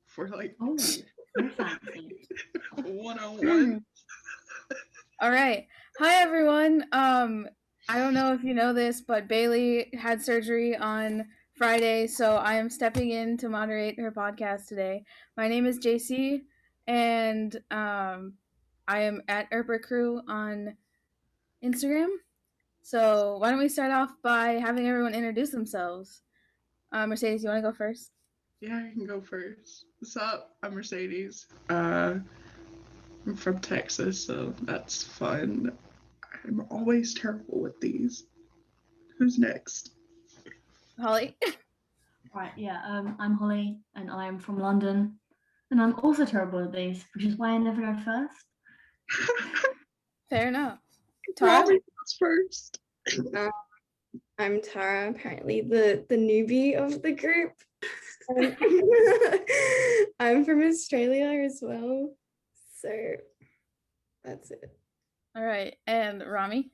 for like Oh, very fancy. 101. All right. Hi, everyone. I don't know if you know this, but Bailey had surgery on Friday, so I am stepping in to moderate her podcast today. My name is JC, and I am at Earper Crew on Instagram. So why don't we start off by having everyone introduce themselves? Mercedes, you want to go first? Yeah, I can go first. What's up? I'm Mercedes. I'm from Texas, so that's fun. I'm always terrible with these. Who's next? Hollie. Right, yeah, I'm Hollie, and I am from London, and I'm also terrible at these, which is why I never go first. Fair enough. Tara? Romy goes first. I'm Tara, apparently the newbie of the group. I'm from Australia as well, so that's it. All right, and Romy?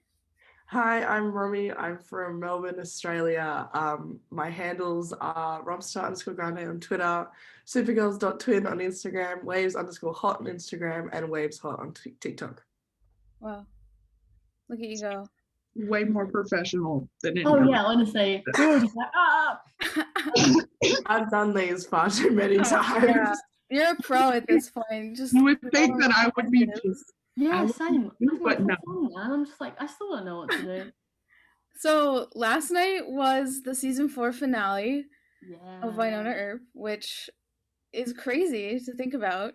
Hi, I'm Romy. I'm from Melbourne, Australia. My handles are robstar_grande on Twitter, supergirls.twin on Instagram, waves_hot on Instagram, and waveshot on TikTok. Wow. Look at you go. Way more professional than Oh anyone. yeah, honestly, we were just like, ah. I've done these far too many times. Yeah. You're a pro at this point. Just You would think that I would be just. Yeah, I would same. do, That's but my no. fun, man. I'm just like, I still don't know what to do. So last night was the season 4 finale Yeah. of Wynonna Earp, which is crazy to think about.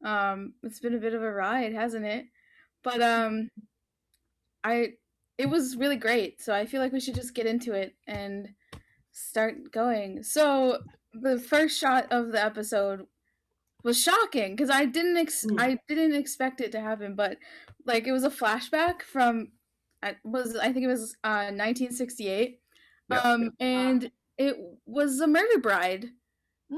It's been a bit of a ride, hasn't it? But it was really great. So I feel like we should just get into it and start going. So the first shot of the episode was shocking because I didn't expect it to happen, but like it was a flashback from I think it was 1968. Yep. And it was a murder bride. I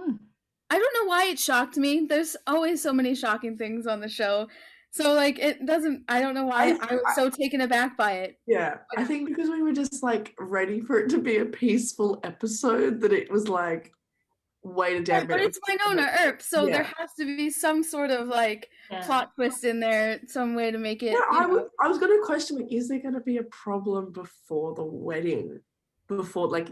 don't know why it shocked me. There's always so many shocking things on the show. So like it doesn't I don't know why I was so taken aback by it. Yeah, I think because we were just like ready for it to be a peaceful episode that it was like, wait a damn But minute. it's Wynonna Earp, so there has to be some sort of like plot twist in there, some way to make it. Yeah, I was gonna question, like, is there gonna be a problem before the wedding? Before like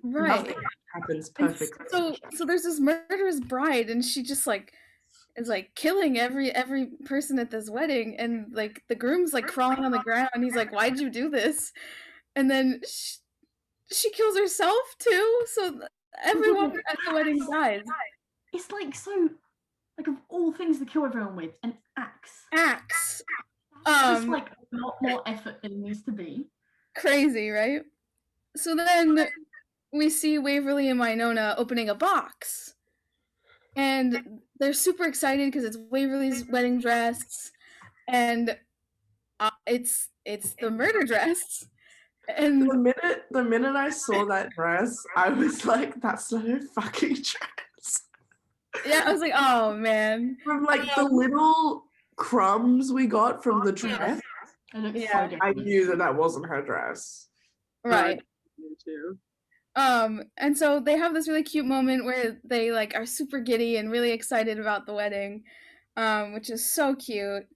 right. Nothing happens perfectly. So there's this murderous bride, and she just like is like killing every person at this wedding, and like the groom's like crawling on the ground. He's like, "Why'd you do this?" And then she kills herself too. So everyone at the wedding dies. It's like so, like of all things to kill everyone with, an axe. Axe. Just like a lot more effort than it needs to be. Crazy, right? So then we see Waverly and Wynonna opening a box. And they're super excited because it's Waverly's wedding dress. And it's the murder dress. And the minute I saw that dress, I was like, that's not a fucking dress. Yeah, I was like, oh man. From like the little crumbs we got from the dress, I knew that wasn't her dress. Right. Too. And so they have this really cute moment where they like are super giddy and really excited about the wedding, which is so cute.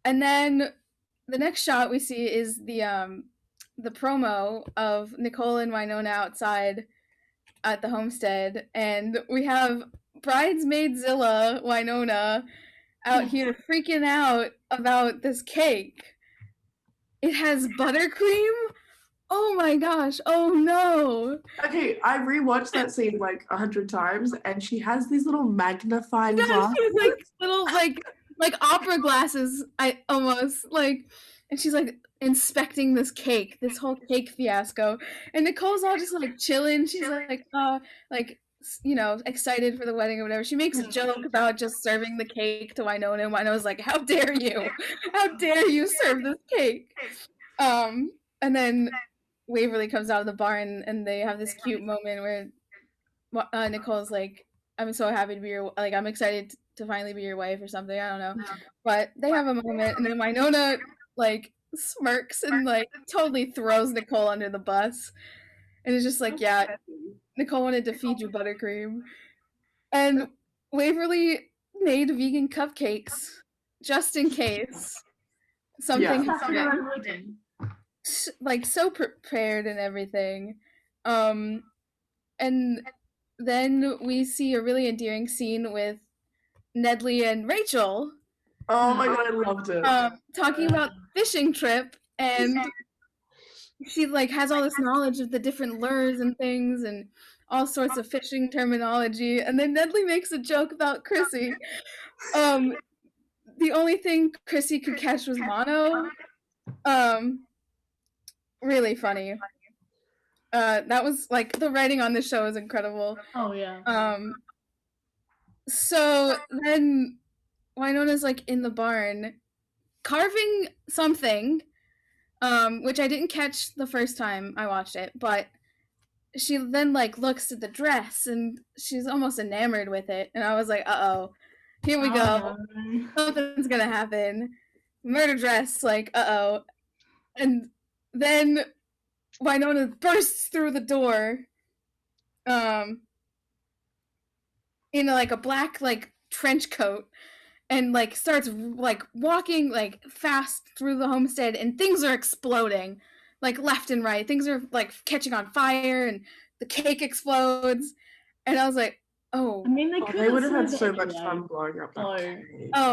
And then the next shot we see is the promo of Nicole and Wynonna outside at the homestead, and we have bridesmaidzilla Wynonna out here freaking out about this cake. It has buttercream. Oh my gosh, oh no. Okay, I rewatched that scene like 100 times, and she has these little magnifying glasses. She has like little like opera glasses, and she's like inspecting this cake, this whole cake fiasco. And Nicole's all just like chilling. She's like you know, excited for the wedding or whatever. She makes a joke about just serving the cake to Wynonna, and Wynonna's like, how dare you? How dare you serve this cake? And then Waverly comes out of the barn, and they have this cute moment where Nicole's like, I'm so happy to be I'm excited to finally be your wife or something. I don't know. But they have a moment, and then Wynonna like smirks and like totally throws Nicole under the bus. And it's just like, yeah, Nicole wanted to feed you buttercream. And Waverly made vegan cupcakes just in case something Yeah. That's what happened. I'm reading. Like so prepared and everything. And then we see a really endearing scene with Nedley and Rachel Oh my god, I loved it. talking about fishing trip, and she like has all this knowledge of the different lures and things and all sorts of fishing terminology, and then Nedley makes a joke about Chrissy. The only thing Chrissy could catch was mono. Really funny. That was like the writing on the show is incredible. Oh yeah. So then Wynonna's like in the barn carving something, which I didn't catch the first time I watched it, but she then like looks at the dress and she's almost enamored with it, and I was like, uh-oh, here we go. Something's gonna happen. Murder dress, like, uh-oh. And then Wynonna bursts through the door in like a black like trench coat and like starts like walking like fast through the homestead, and things are exploding like left and right. Things are like catching on fire and the cake explodes, and I was like, oh. I mean, They would have had see so it much anyway. fun blowing up that So- cake. Oh,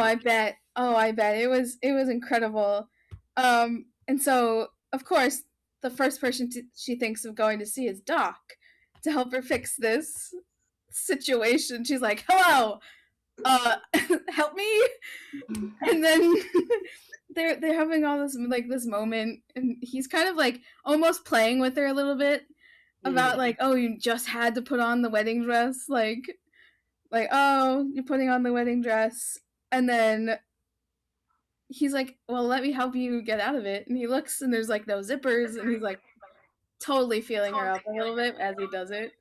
I bet it was incredible. And so of course the first person she thinks of going to see is Doc to help her fix this situation. She's like, hello, help me. And then they're having all this like this moment, and he's kind of like almost playing with her a little bit about like, oh, you just had to put on the wedding dress, like oh, you're putting on the wedding dress. And then he's like, well, let me help you get out of it. And he looks, and there's like no zippers, and he's like totally feeling her up a little bit as he does it,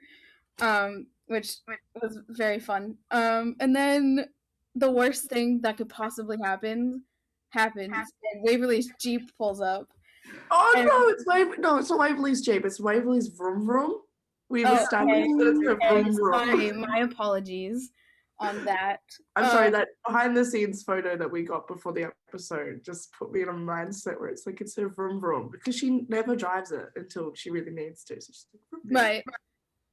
which was very fun. And then the worst thing that could possibly happens, and Waverly's Jeep pulls up. Oh And- no, it's not Waverly's Jeep, it's Waverly's Vroom Vroom. We've established that it's a Vroom Sorry, Vroom. my apologies on that. I'm sorry, that behind the scenes photo that we got before the episode just put me in a mindset where it's like it's a Vroom Vroom, because she never drives it until she really needs to. So she's like, vroom, vroom. Right.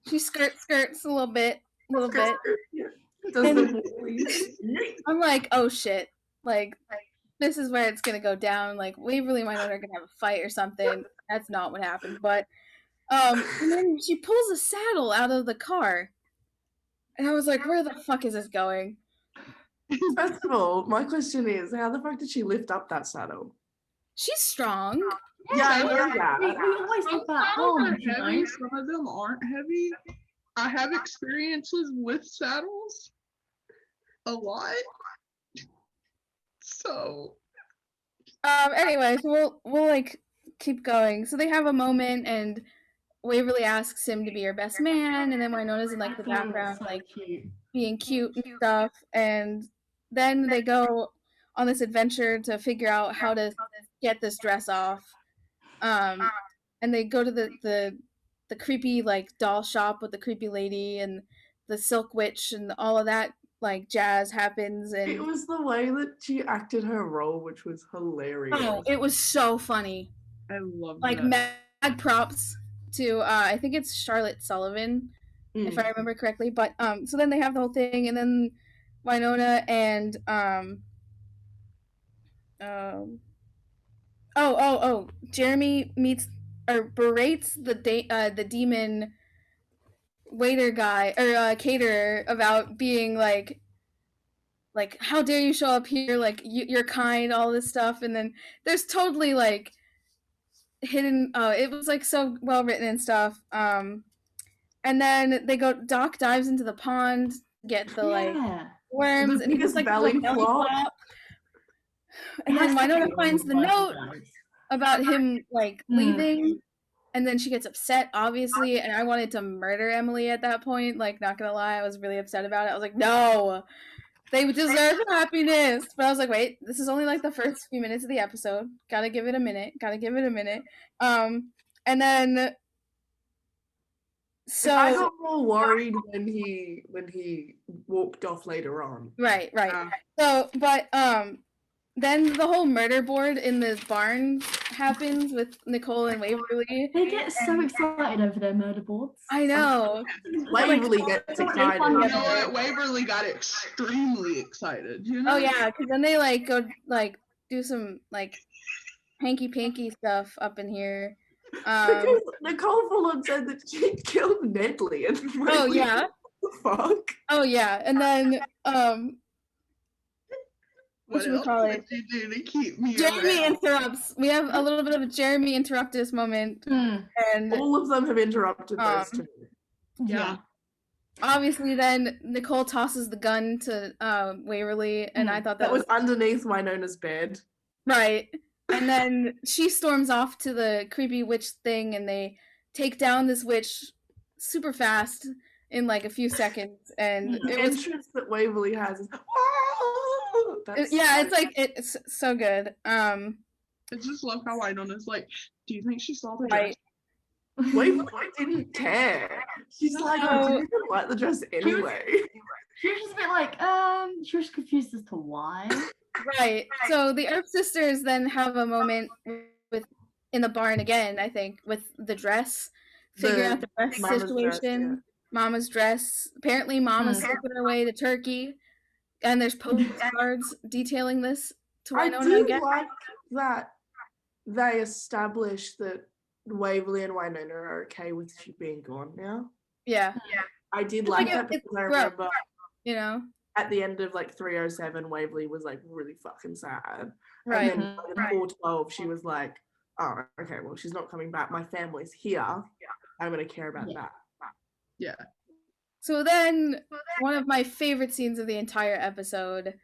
She skirts a little bit. Yeah. Does the wheelies. I'm like, oh shit. Like this is where it's gonna go down. Like Waverly and Wynonna are gonna have a fight or something. That's not what happened. But and then she pulls a saddle out of the car. And I was like, where the fuck is this going? First of all, my question is, how the fuck did she lift up that saddle? She's strong. Yeah, I know We that. always Some have that saddles arm, are you heavy, know. some of them aren't heavy. I have experiences with saddles a lot. So Anyway, so we'll like keep going. So they have a moment, and Waverly asks him to be her best man, and then Wynonna's in like the background, So like cute. being cute and stuff. And then they go on this adventure to figure out how to get this dress off. And they go to the creepy like doll shop with the creepy lady and the silk witch, and all of that like jazz happens. And It was the way that she acted her role, which was hilarious. oh, it was so funny. I love Like that. mad props to I think it's Charlotte Sullivan, if I remember correctly. But so then they have the whole thing, and then Wynonna and Jeremy meets or berates the demon waiter guy or caterer about being like how dare you show up here, like you're kind, all this stuff. And then there's totally like hidden it was like so well written and stuff. And then Doc dives into the pond, get the like Yeah. worms, The and he biggest just like belly belly flop. flop. And then Wynonna finds the note about him like leaving, and then she gets upset, obviously, and I wanted to murder Emily at that point. Like, not gonna lie, I was really upset about it. I was like, no, they deserve happiness. But I was like, wait, this is only like the first few minutes of the episode. Gotta give it a minute. And then So I got more worried when he walked off later on. right. Yeah. So, but then the whole murder board in the barn happens with Nicole and Waverly. They get so excited over their murder boards. I know. Waverly gets They excited. find You out know that- what? Waverly got extremely excited. You know? Oh yeah, because then they like go like do some like hanky panky stuff up in here. Because Nicole full on said that she killed Nedley and Oh Waverly, yeah. what the fuck? Oh yeah, and then What else would you do to keep me Jeremy around? interrupts. We have a little bit of a Jeremy interruptus moment, and All of them have interrupted those two. Yeah. obviously then Nicole tosses the gun to Waverly, and I thought That was underneath Wynonna's bed. right. And then she storms off to the creepy witch thing, and they take down this witch super fast in like a few seconds. And The it was entrance that Waverly has is it's so good. I just love how Wynonna's like, do you think she saw the Right. dress? Waverly didn't care. She's like, I didn't even like the dress anyway. She was just a bit like, she was confused as to why. Right. So the Earp sisters then have a moment with in the barn again, I think, with the dress. Figure out the dress Mama's dress, situation. Mama's dress. Apparently Mama's slipping away the turkey. And there's postcards detailing this to I Wynonna do again. like that they established that Waverly and Wynonna are okay with she being gone now. Yeah. I did It's like like that it's because I gross. remember You know? at the end of like 307, Waverly was like really fucking sad. Right. And then by 412, she was like, oh, okay, well, she's not coming back. My family's here. I'm going to care about that. Yeah. So then, one of my favorite scenes of the entire episode,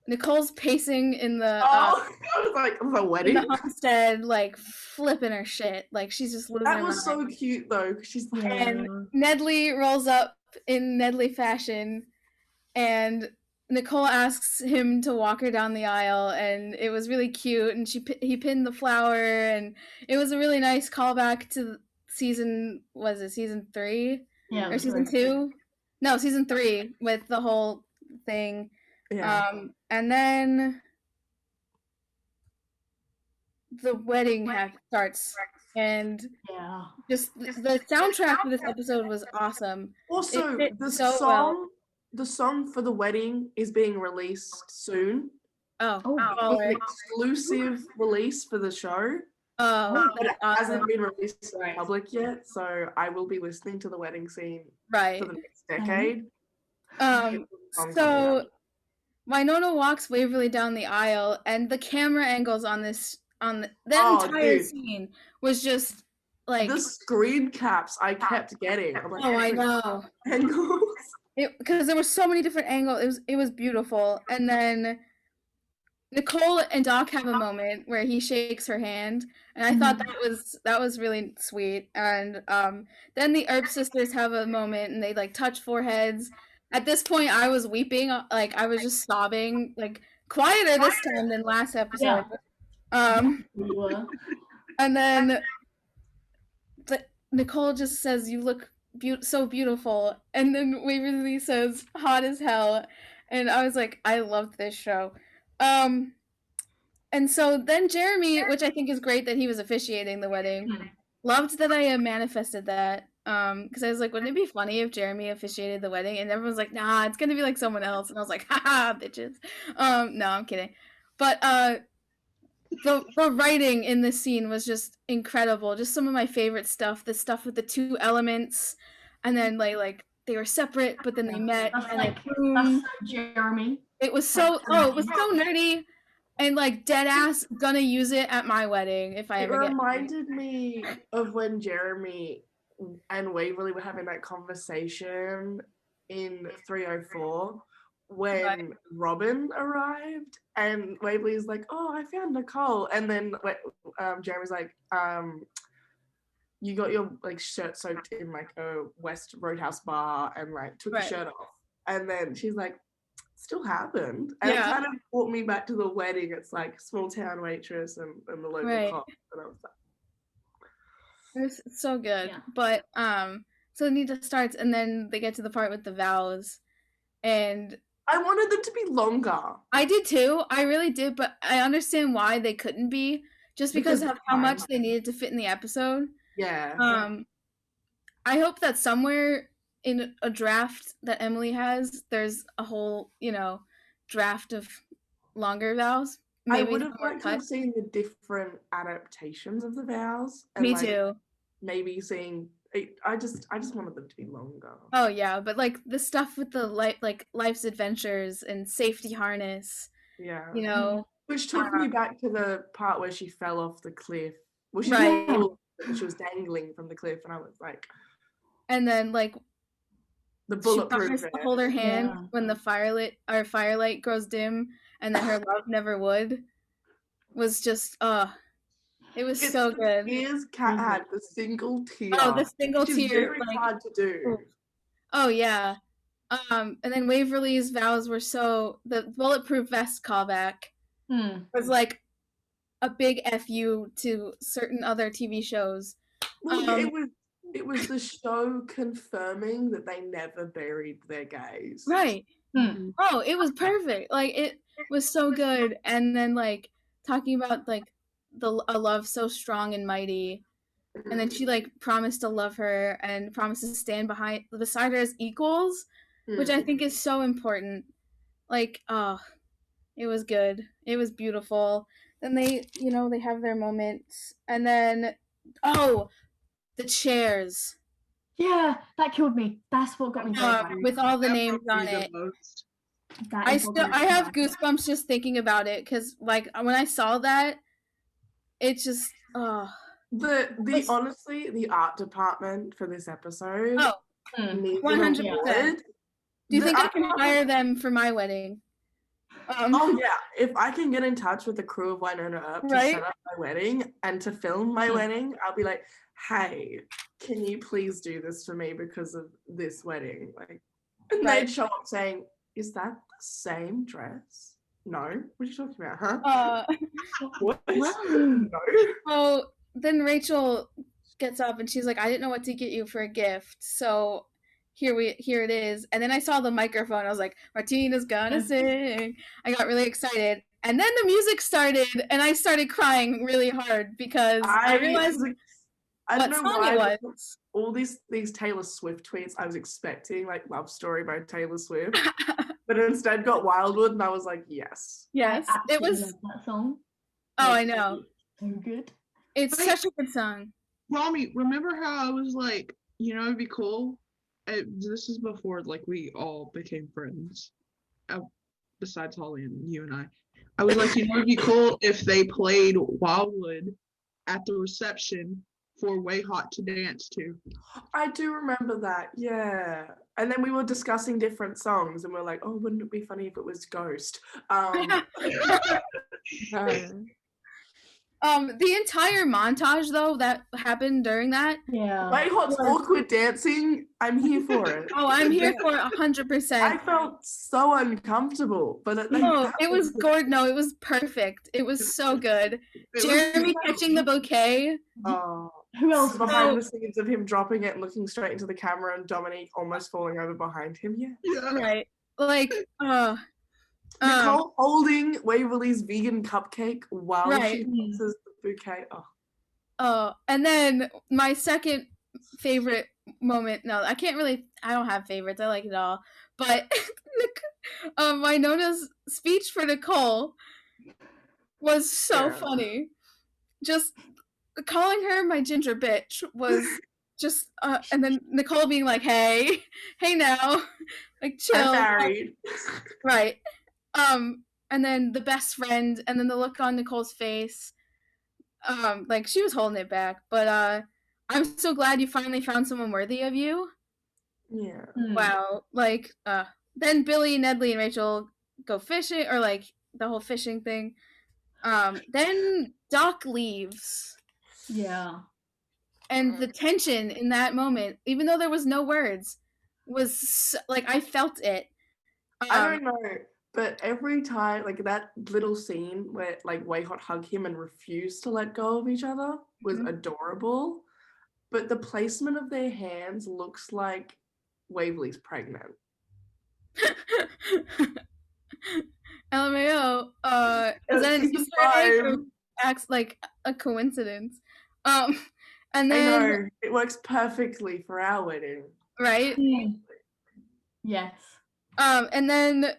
Nicole's pacing in the I was like, the in wedding? the homestead, like flipping her shit, like she's just losing That her was mind. so cute though, because she's like, And Nedley rolls up in Nedley fashion, and Nicole asks him to walk her down the aisle, and it was really cute. And he pinned the flower, and it was a really nice callback to season 3? Yeah. Or season 2? No, season 3 with the whole thing. yeah. And then the wedding starts, and Yeah. just the soundtrack for this episode was awesome. Also, It fit the so song, well. the song for the wedding is being released soon. Oh, Oh, oh, It's an exclusive release for the show, oh, but it that's hasn't awesome. been released to the Right. public yet. So I will be listening to the wedding scene Right. for the next decade. So Wynonna walks Waverly down the aisle, and the camera angles on that entire dude. scene was just like, The screen caps I kept getting. I'm like, oh, I know. angles. Because there were so many different angles. It was beautiful. And then Nicole and Doc have a moment where he shakes her hand, and I thought that was really sweet. And then the Earp sisters have a moment, and they like touch foreheads. At this point, I was weeping, like I was just sobbing, like quieter this time than last episode. We were. And then Nicole just says, "You look so beautiful," and then Waverly says, "Hot as hell," and I was like, I loved this show. And so then Jeremy, which I think is great that he was officiating the wedding, loved that I manifested that. Because I was like, wouldn't it be funny if Jeremy officiated the wedding? And everyone's like, nah, it's gonna be like someone else. And I was like, haha, bitches. No, I'm kidding. But the writing in this scene was just incredible. Just some of my favorite stuff. The stuff with the two elements, and then like they were separate, but then they met, That's and like boom. that's so Jeremy. It was so it was so nerdy, and like dead ass gonna use it at my wedding if I It ever get married. reminded me of when Jeremy and Waverly were having that conversation in 304 when Robin arrived, and Waverly's like, oh, I found Nicole, and then Jeremy's like, you got your like shirt soaked in like a West Roadhouse bar and like took your shirt off, and then she's like, still happened, and it kind of brought me back to the wedding. It's like small town waitress and the local cop, and I was like, it was so good. Yeah. But So Nita starts, and then they get to the part with the vows, and I wanted them to be longer. I did too. I really did, but I understand why they couldn't be, just because Because of how much time. they needed to fit in the episode. Yeah. I hope that somewhere in a draft that Emily has, there's a whole, draft of longer vows. I Maybe would have somewhere liked to cut. have seen the different adaptations of the vows. And Me like, too. maybe seeing. I just wanted them to be longer. Oh yeah, but like the stuff with the life's adventures and safety harness, Yeah. Which took me back to the part where she fell off the cliff. Well, she Right. she was dangling from the cliff, and I was like, and then like the she bulletproof promised to vest. hold her hand Yeah. when the firelight grows dim, and then her love never would. Was just it was so good. Tears Cat had the single tear. Oh, the single which is tear, very like, hard to do. Oh yeah. And then Waverly's vows were the bulletproof vest callback was like a big FU to certain other TV shows. Well, it was the show confirming that they never buried their gays. Right. Oh, it was perfect. Like it was so good. And then like talking about like a love so strong and mighty. And then she like promised to love her and promised to stand beside her as equals, which I think is so important. Like, it was good. It was beautiful. Then they have their moments. And then the chairs. Yeah, that killed me. That's what got me very bad. With all the That names broke me on the it. most. I have goosebumps just thinking about it, because like when I saw that, it just honestly, the art department for this episode needs 100%. Do you think I can hire them for my wedding? Oh yeah, if I can get in touch with the crew of Wynonna Earp to set up my wedding and to film my wedding, I'll be like, hey, can you please do this for me because of this wedding? Like, and they'd show up saying, is that the same dress? No, what are you talking about, huh? What? No. Oh, then Rachel gets up and she's like, I didn't know what to get you for a gift, so here it is. And then I saw the microphone. I was like, Martina's gonna sing. I got really excited. And then the music started, and I started crying really hard because I realized what song it was. All these Taylor Swift tweets, I was expecting like Love Story by Taylor Swift, but instead got Wildwood, and I was like, yes. Yes, it was. Love that song. Oh, I know. So good. It's such a good song. Romy, remember how I was like, it'd be cool? This is before like we all became friends, besides Hollie and you and I. I was like, it'd be cool if they played Wildwood at the reception for Way Hot to dance to. I do remember that, yeah. And then we were discussing different songs, and we're like, oh, wouldn't it be funny if it was Ghost? The entire montage though that happened during that. Yeah. Way Hot's awkward dancing, I'm here for it. Oh, I'm here for 100%. I felt so uncomfortable, but it was Gord. No, it was perfect. It was so good. Jeremy catching the bouquet. Oh, who else? Behind the scenes of him dropping it and looking straight into the camera, and Dominique almost falling over behind him. Yeah. Right. Like, Nicole holding Waverly's vegan cupcake while she passes the bouquet. And then my second favorite moment. No, I don't have favorites. I like it all. But Wynonna's speech for Nicole was so funny. Just calling her my ginger bitch was just, and then Nicole being like, hey now, like chill. I'm married. Right. And then the best friend, and then the look on Nicole's face. Like she was holding it back, but I'm so glad you finally found someone worthy of you. Yeah. Wow. Like then Billy, Nedley, and Rachel go fishing, or like the whole fishing thing. Then Doc leaves. Yeah. And the tension in that moment, even though there was no words, was like I felt it. I don't know, but every time, like that little scene where like Way Hot hug him and refuse to let go of each other was adorable. but the placement of their hands looks like Waverly's pregnant. LMAO. Is that an Season Easter egg or 5. acts like a coincidence? And I then know it works perfectly for our wedding. right. Yes. And then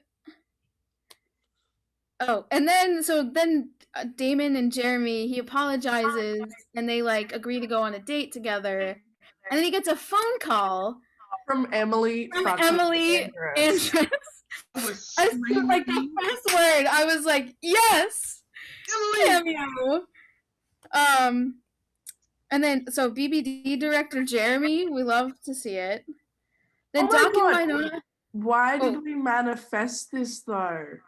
Damon and Jeremy, he apologizes and they like agree to go on a date together. And then he gets a phone call From Emily. from fucking Emily Andress. Andress. I was I said like the screaming. first word. I was like, yes, Emily! damn you. And then so BBD director Jeremy, we love to see it. Then Oh my Doc God. and Wynonna, Why Oh. did we manifest this though?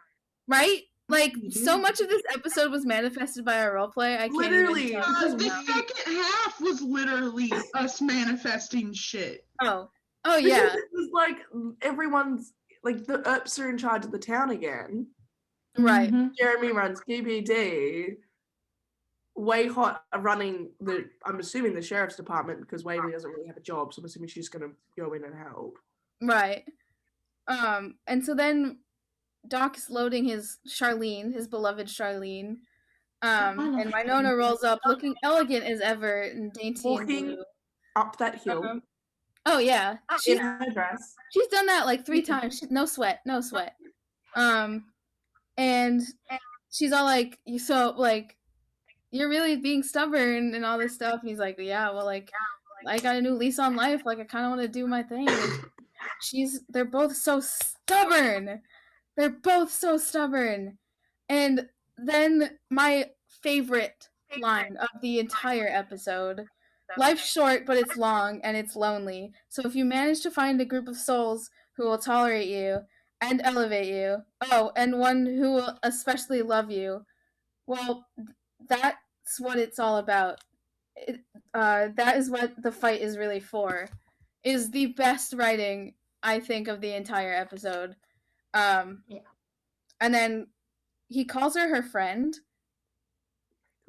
right? Like We so did. much of this episode was manifested by our roleplay. I can't Literally. even Because The tell you. second half was literally us manifesting shit. Oh Because yeah, it was like everyone's like the Earps are in charge of the town again. right. Mhm. Jeremy runs BBD. Way Hot are running I'm assuming the sheriff's department because Waverly doesn't really have a job, so I'm assuming she's gonna go in and help. Right. And so then Doc is loading his beloved Charlene. And Wynonna rolls up looking elegant as ever and dainty Walking and blue. up that hill Oh yeah. in her dress. She's done that like 3 times. No sweat. And she's all like, you're really being stubborn and all this stuff. And he's like, yeah, well, like, I got a new lease on life. Like, I kind of want to do my thing. And they're both so stubborn. And then my favorite line of the entire episode. Life's short, but it's long, and it's lonely. So if you manage to find a group of souls who will tolerate you and elevate you, and one who will especially love you, well, that's what it's all about. That is what the fight is really for. Is the best writing, I think, of the entire episode. Yeah. And then he calls her friend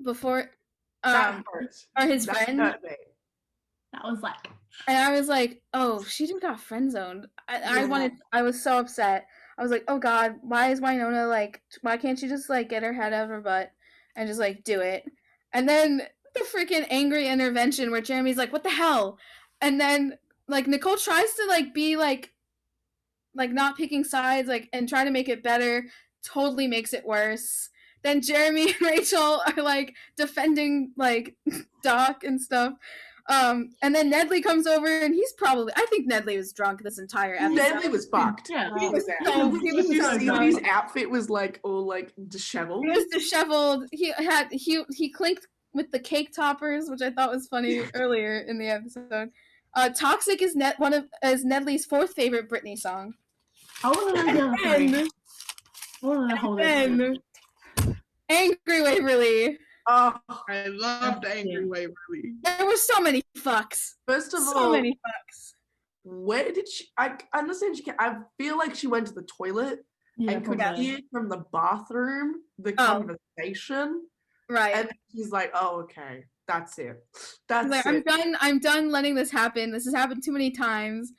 before, That hurts. or his That friend. hurt me. That was like, And I was like, oh, she just got friend zoned. I was so upset. I was like, oh God, why is Wynonna like, why can't she just like get her head out of her butt and just like do it? And then the freaking angry intervention where Jeremy's like, what the hell? And then like Nicole tries to like be like not picking sides, like, and try to make it better, totally makes it worse. Then Jeremy and Rachel are like defending like Doc and stuff. And then Nedley comes over and I think Nedley was drunk this entire episode. Nedley was fucked. yeah. He was He was Did you so see drunk. that his outfit was like all like disheveled? He was disheveled. He clinked with the cake toppers, which I thought was funny earlier in the episode. Toxic is Nedley's 4th favorite Britney song. I want to know the other three. And I want to know whole other three. then Angry Waverly. Oh, I loved Angry Waverly. There were so many fucks. first of So all, many fucks. where did she? I understand she. I feel like she went to the toilet Yeah, and could probably. hear from the bathroom the Oh. conversation, Right. and she's like, "Oh, okay, that's it. She's That's like, it." I'm done letting this happen. This has happened too many times.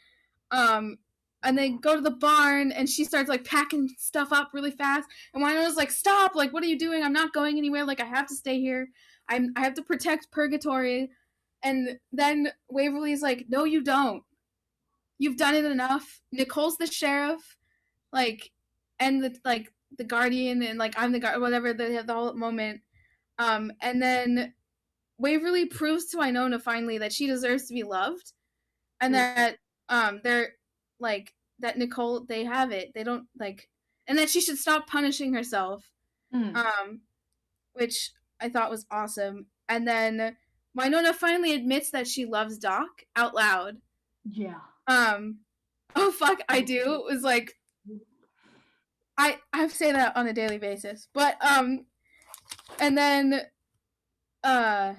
And they go to the barn and she starts like packing stuff up really fast. And Wynonna's like, stop, like, what are you doing? I'm not going anywhere. Like, I have to stay here. I have to protect Purgatory. And then Waverly's like, no, you don't. You've done it enough. Nicole's the sheriff, like, and the guardian, and like I'm the guard, whatever. They have the whole moment. And then Waverly proves to Wynonna finally that she deserves to be loved, and that they're like that Nicole, they have it. They don't like, and that she should stop punishing herself. Which I thought was awesome. And then Wynonna finally admits that she loves Doc out loud. Yeah. Oh fuck, I do. It was like I say that on a daily basis. But and then the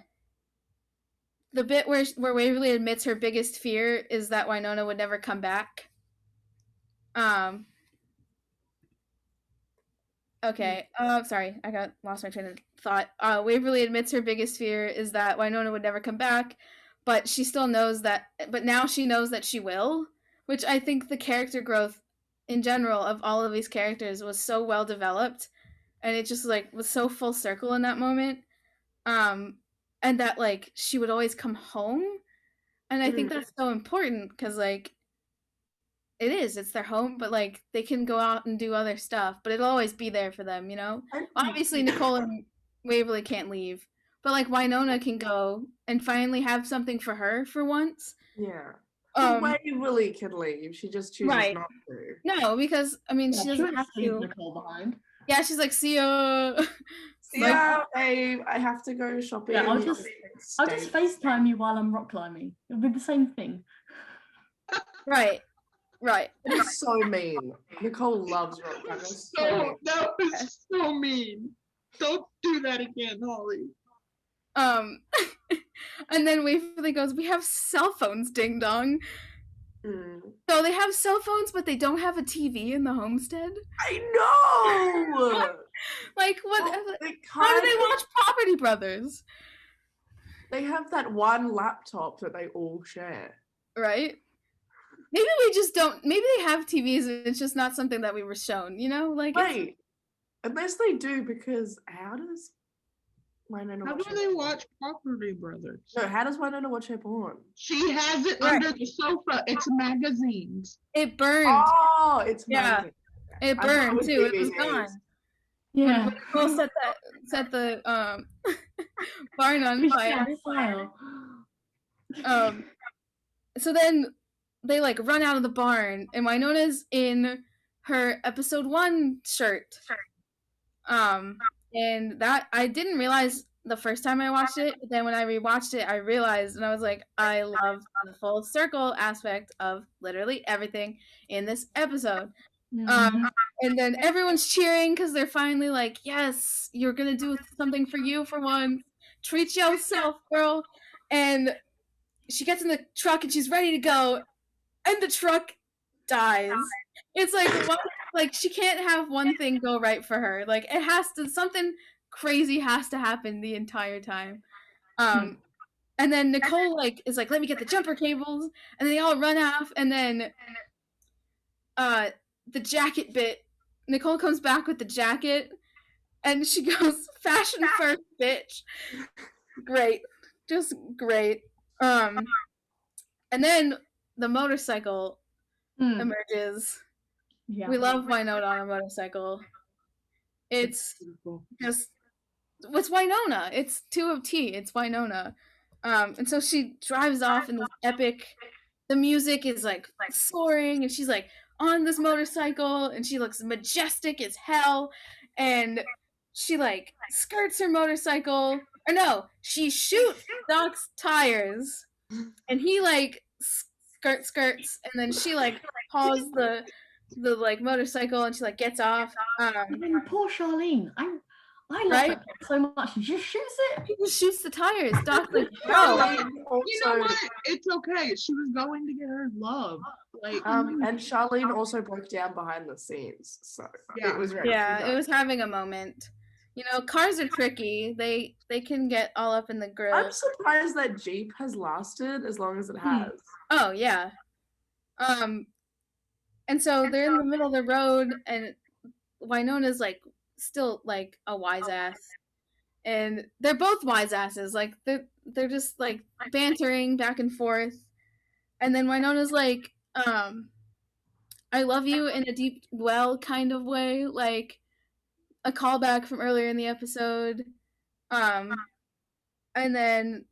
bit where Waverly admits her biggest fear is that Wynonna would never come back. Okay. Sorry, I lost my train of thought. Waverly admits her biggest fear is that Wynonna would never come back, but she still knows that. But now she knows that she will, which I think the character growth in general of all of these characters was so well developed, and it just like was so full circle in that moment. And that like she would always come home, and I think that's so important because like it's their home, but like they can go out and do other stuff, but it'll always be there for them, you know. Obviously Nicole and Waverly can't leave, but like Wynonna can go and finally have something for her for once. Yeah. Waverly can leave. She just chooses right. not to. No, because I mean she doesn't have leave to. Nicole behind. Yeah, she's like, see ya. Yeah, babe, I have to go shopping. Yeah, I'll just FaceTime you while I'm rock climbing. It'll be the same thing. Right. It's so mean. Nicole loves rock climbing. That was so mean. Don't do that again, Hollie. And then Waverly goes, we have cell phones, ding dong. So they have cell phones, but they don't have a TV in the homestead? I know! Like, what? Well, how do they watch Property Brothers? They have that one laptop that they all share. Right? Maybe we just don't. Maybe they have TVs and it's just not something that we were shown, you know? Like, wait, unless they do, because how does Wynonna How watch do they watch Property Brothers? No, how does Wynonna watch her porn? She has it under the sofa. It's magazines. It burned. Oh, it's magazines. It burned too. It was gone. Yeah. We'll set the barn on fire. So then they like run out of the barn, and Wynonna's in her episode 1 shirt. And that I didn't realize the first time I watched it, but then when I rewatched it, I realized, and I was like, I love the full circle aspect of literally everything in this episode. And then everyone's cheering because they're finally like, yes, you're gonna do something for you for once. Treat yourself, girl. And she gets in the truck and she's ready to go, and the truck dies. It's like, what? Like, she can't have one thing go right for her. Like, it has to, something crazy has to happen the entire time. And then Nicole like is like, let me get the jumper cables, and they all run off, and then the jacket bit, Nicole comes back with the jacket, and she goes, fashion first, bitch. Great. Just great. And then the motorcycle emerges. Yeah. We love Wynonna on a motorcycle. It's just, what's Wynonna? It's 2 of T. It's Wynonna. And so she drives off in this epic, the music is like soaring, and she's like on this motorcycle, and she looks majestic as hell, and she like skirts her motorcycle, or no, she shoots Doc's tires, and he like skirts, and then she like hauls the like motorcycle, and she like gets off. Poor Charlene. I love that so much. She just shoots it. He just shoots the tires. Doc's like, You know what? It's okay. She was going to get her love. Like, and Charlene also broke down behind the scenes, so it was very it was having a moment. You know, cars are tricky. They can get all up in the grill. I'm surprised that Jeep has lasted as long as it has. Oh yeah. And so they're in the middle of the road, and Wynonna's like still like a wise ass, and they're both wise asses. Like they're just like bantering back and forth, and then Wynonna's like, I love you in a deep well kind of way, like a callback from earlier in the episode. And then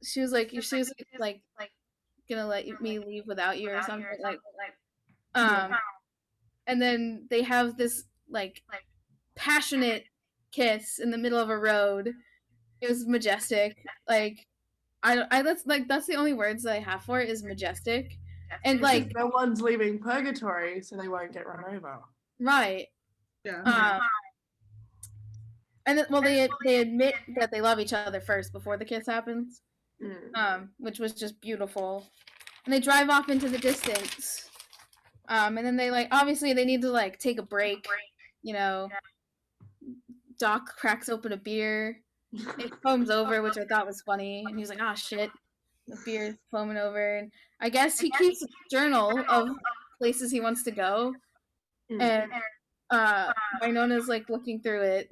she was like gonna let me leave without you or something like. And then they have this like passionate kiss in the middle of a road. It was majestic. Like that's the only words that I have for it is majestic. And because like no one's leaving purgatory, so they won't get run over. Right. Yeah. And then, well, they admit that they love each other first before the kiss happens, which was just beautiful. And they drive off into the distance. And then they like obviously they need to like take a break, you know. Doc cracks open a beer. It foams over, which I thought was funny, and he was like, "Ah, shit." the beer's foaming over, and I guess he keeps a journal of places he wants to go, and Wynonna's like looking through it,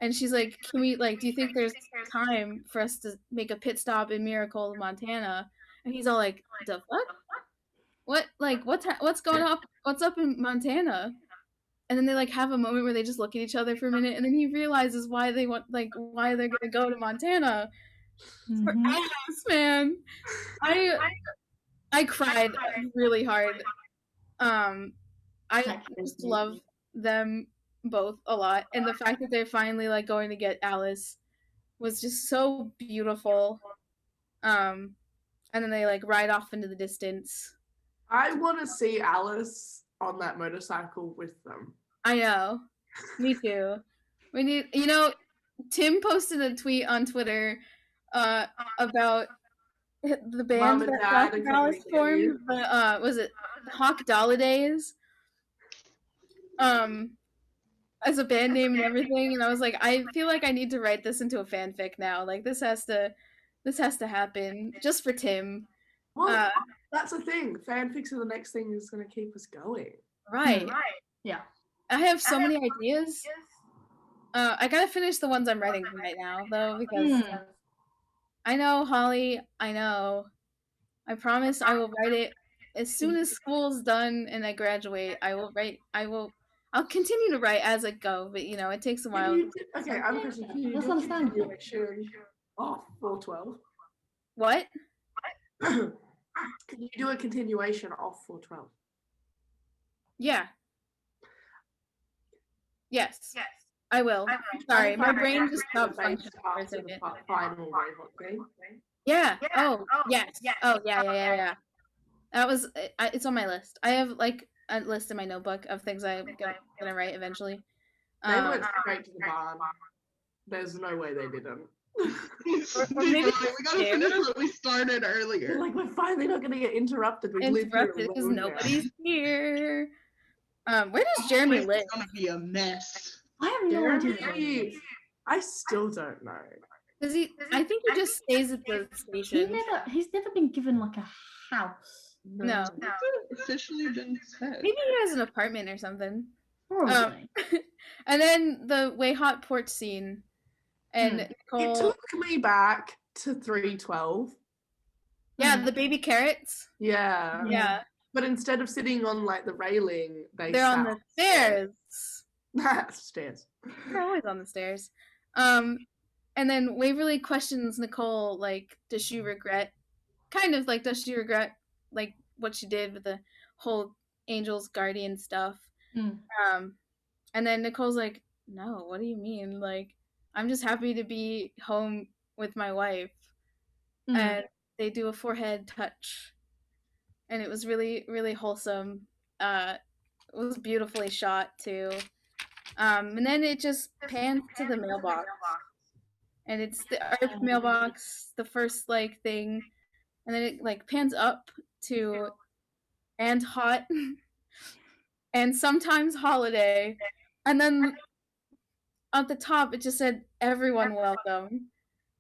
and she's like, "Can we like? Do you think there's time for us to make a pit stop in Miracle, Montana?" And he's all like, "The fuck? What? Like, what's going up? What's up in Montana?" And then they like have a moment where they just look at each other for a minute, and then he realizes why they're gonna go to Montana. For ass, man. I cried really hard. I just love them both a lot, and the fact that they're finally like going to get Alice was just so beautiful. And then they like ride off into the distance. I want to see Alice on that motorcycle with them. I know. Me too. We need, Tim posted a tweet on Twitter about the band Mom and that Dad Dr. are Alice coming to get you. formed. Was it Hawk Days? As a band name and everything, and I was like, I feel like I need to write this into a fanfic now. Like this has to happen just for Tim. Well, that's the thing. Fanfics are the next thing that's going to keep us going. Right. Yeah. I have so many ideas. I gotta finish the ones I'm writing right now, though, because I know, Hollie, I know. I promise I will write it as soon as school's done and I graduate. I'll continue to write as I go, but it takes a while. Okay, I'm a question. Can you That's do a understandable. continuation off 412? What? Can you do a continuation off 412? Yeah. Yes. I will. Sorry, my brain just stopped functioning for a second. Final thing. Yeah. Oh, yes. Oh, yeah. That was. It's on my list. I have like a list in my notebook of things I'm gonna write eventually. They went straight to the barn. There's no way they didn't. We gotta finish what we started earlier. Like, we're finally not gonna get interrupted. We live Interrupted because nobody's here. Where does Jeremy live? It's gonna be a mess. I have no idea. Jeremy, I still don't know. Does he? I think he just stays at the station. He's never been given like a house. No. It's officially been said. Maybe he has an apartment or something. Probably. And then the way hot porch scene, and Nicole. It took me back to 312. Yeah, the baby carrots. Yeah. Yeah. But instead of sitting on like the railing, they're on the stairs. Stairs. They're always on the stairs. And then Waverly questions Nicole, like, does she regret like what she did with the whole Angel's Guardian stuff? And then Nicole's like, no, what do you mean? Like, I'm just happy to be home with my wife. And they do a forehead touch. And it was really, really wholesome. It was beautifully shot too. And then it just pans to the mailbox. And it's the Earp mailbox, the first like thing. And then it like pans up to and hot and sometimes holiday. And then at the top it just said everyone welcome.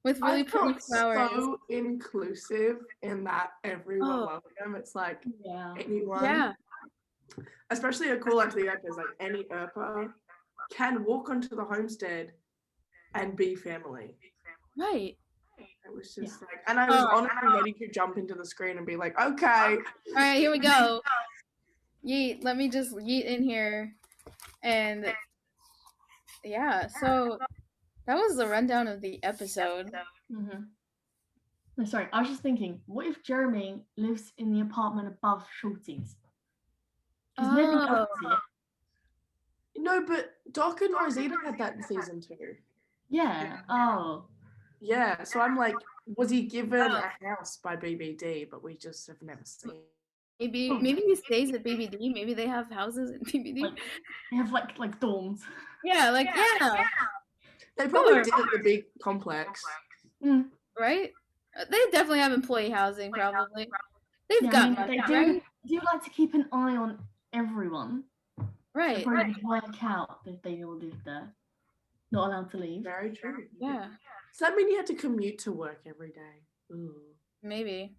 With really pretty flowers. So inclusive in that everyone welcome. It's like anyone. Yeah. Especially a call out to the Earpers, like any Earper can walk onto the homestead and be family. Right. It was just like, and I was honestly ready to jump into the screen and be like, okay. All right, here we go. Yeet, let me just yeet in here. And yeah, so that was the rundown of the episode. No, sorry, I was just thinking, what if Jeremy lives in the apartment above Shorty's? Because maybe else it. No, but Doc and Rosita had that in season 2. Yeah. Oh. Yeah, so I'm like, was he given a house by BBD, but we just have never seen? Maybe he stays at BBD. Maybe they have houses at BBD. Like, they have like dorms. Yeah, like yeah. They probably did at the big complex. Right? They definitely have employee housing, probably. They've got they do like to keep an eye on everyone. Right. They probably would work out if they all live there. Not allowed to leave. Very true. Yeah. Does that mean you had to commute to work every day? Ooh. Maybe.